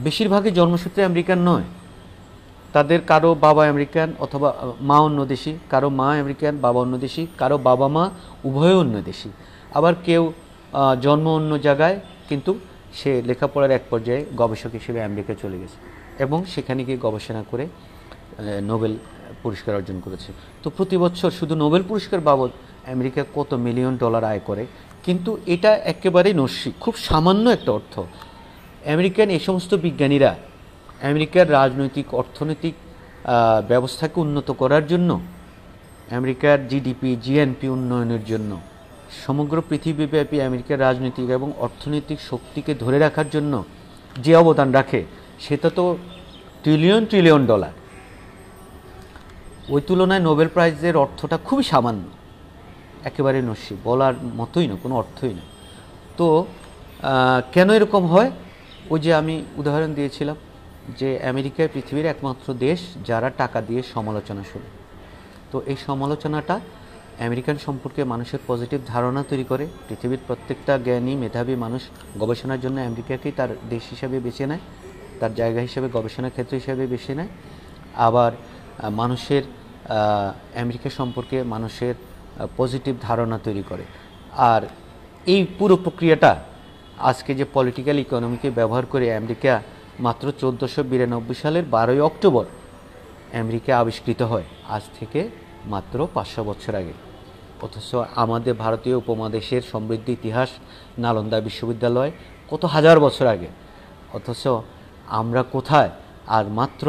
S1: বেশিরভাগই জন্মসূত্রে আমেরিকান নয়। তাদের কারো বাবা আমেরিকান অথবা মা অন্য দেশি, কারো মা আমেরিকান, বাবা অন্য দেশি, কারো বাবা মা উভয় অন্য দেশি। আবার কেউ জন্ম অন্য জায়গায়, কিন্তু সে লেখাপড়ার এক পর্যায়ে গবেষক হিসেবে আমেরিকায় চলে গেছে এবং সেখানে গিয়ে গবেষণা করে নোবেল পুরস্কার অর্জন করেছে। তো প্রতি বছর শুধু নোবেল পুরস্কার বাবদ আমেরিকা কত মিলিয়ন ডলার আয় করে, কিন্তু এটা একেবারেই নস্যি, খুব সামান্য একটা অর্থ। আমেরিকান এই সমস্ত বিজ্ঞানীরা আমেরিকার রাজনৈতিক অর্থনৈতিক ব্যবস্থাকে উন্নত করার জন্য, আমেরিকার জিডিপি জিএনপি উন্নয়নের জন্য, সমগ্র পৃথিবীব্যাপী আমেরিকার রাজনৈতিক এবং অর্থনৈতিক শক্তিকে ধরে রাখার জন্য যে অবদান রাখে সেটা তো ট্রিলিয়ন ট্রিলিয়ন ডলার। ওই তুলনায় নোবেল প্রাইজের অর্থটা খুবই সামান্য, একেবারে নস্যি, বলার মতোই না, কোনো অর্থই না। তো কেন এরকম হয়? ওই যে আমি উদাহরণ দিয়েছিলাম যে আমেরিকায় পৃথিবীর একমাত্র দেশ যারা টাকা দিয়ে সমালোচনা শুনে। তো এই সমালোচনাটা আমেরিকান সম্পর্কে মানুষের পজিটিভ ধারণা তৈরি করে। পৃথিবীর প্রত্যেকটা জ্ঞানী মেধাবী মানুষ গবেষণার জন্য আমেরিকাকেই তার দেশ হিসাবে বেছে নেয়, তার জায়গা হিসেবে, গবেষণা ক্ষেত্র হিসেবে বেছে নেয়। আবার মানুষের আমেরিকা সম্পর্কে মানুষের পজিটিভ ধারণা তৈরি করে। আর এই পুরো প্রক্রিয়াটা আজকে যে পলিটিক্যাল ইকোনমিকে ব্যবহার করে আমেরিকা মাত্র 1492 সালের 12ই অক্টোবর আমেরিকা আবিষ্কৃত হয়, আজ থেকে মাত্র 500 বছর আগে। অথচ আমাদের ভারতীয় উপমহাদেশের সমৃদ্ধ ইতিহাস, নালন্দা বিশ্ববিদ্যালয় কত হাজার বছর আগে। অথচ আমরা কোথায়? আর মাত্র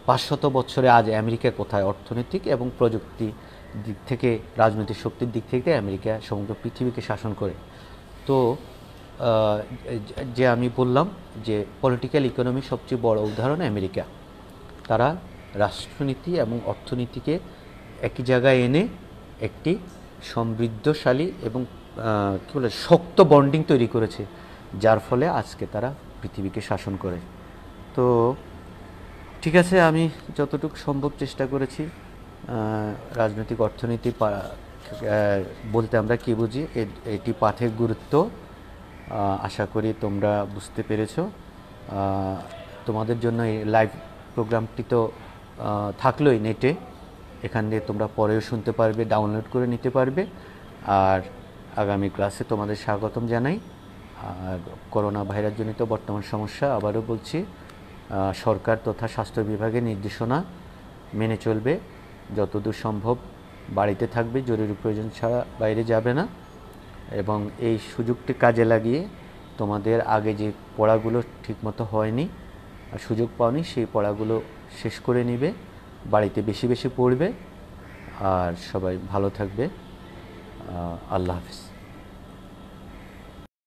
S1: 500 বছরে আজ আমেরিকা কোথায়, অর্থনৈতিক এবং প্রযুক্তি দিক থেকে, রাজনৈতিক শক্তির দিক থেকে আমেরিকা সমগ্র পৃথিবীকে শাসন করে। তো যে আমি বললাম যে পলিটিক্যাল ইকোনমি সবচেয়ে বড় উদাহরণ আমেরিকা। তারা রাষ্ট্রনীতি এবং অর্থনীতিকে একই জায়গায় এনে একটি সমৃদ্ধশালী এবং কী বলে শক্ত বন্ডিং তৈরি করেছে, যার ফলে আজকে তারা পৃথিবীকে শাসন করে। তো ঠিক আছে, আমি যতটুকু সম্ভব চেষ্টা করেছি রাজনৈতিক অর্থনীতি বলতে আমরা কী বুঝি, এটি পাঠের গুরুত্ব আশা করি তোমরা বুঝতে পেরেছো। তোমাদের জন্য এই লাইভ প্রোগ্রামটি তো থাকলোই নেটে, এখান দিয়ে তোমরা পরেও শুনতে পারবে, ডাউনলোড করে নিতে পারবে। আর আগামী ক্লাসে তোমাদের স্বাগতম জানাই। আর করোনা ভাইরাসজনিত বর্তমান সমস্যা, আবারও বলছি, সরকার তথা স্বাস্থ্য বিভাগের নির্দেশনা মেনে চলবে, যতদূর সম্ভব বাড়িতে থাকবে, জরুরি প্রয়োজন ছাড়া বাইরে যাবে না। এবং এই সুযোগটি কাজে লাগিয়ে তোমাদের আগে যে পড়াগুলো ঠিকমতো হয়নি আর সুযোগ পাওনি, সেই পড়াগুলো শেষ করে নিবে, বাড়িতে বেশি বেশি পড়বে। আর সবাই ভালো থাকবে। আল্লাহ হাফিজ।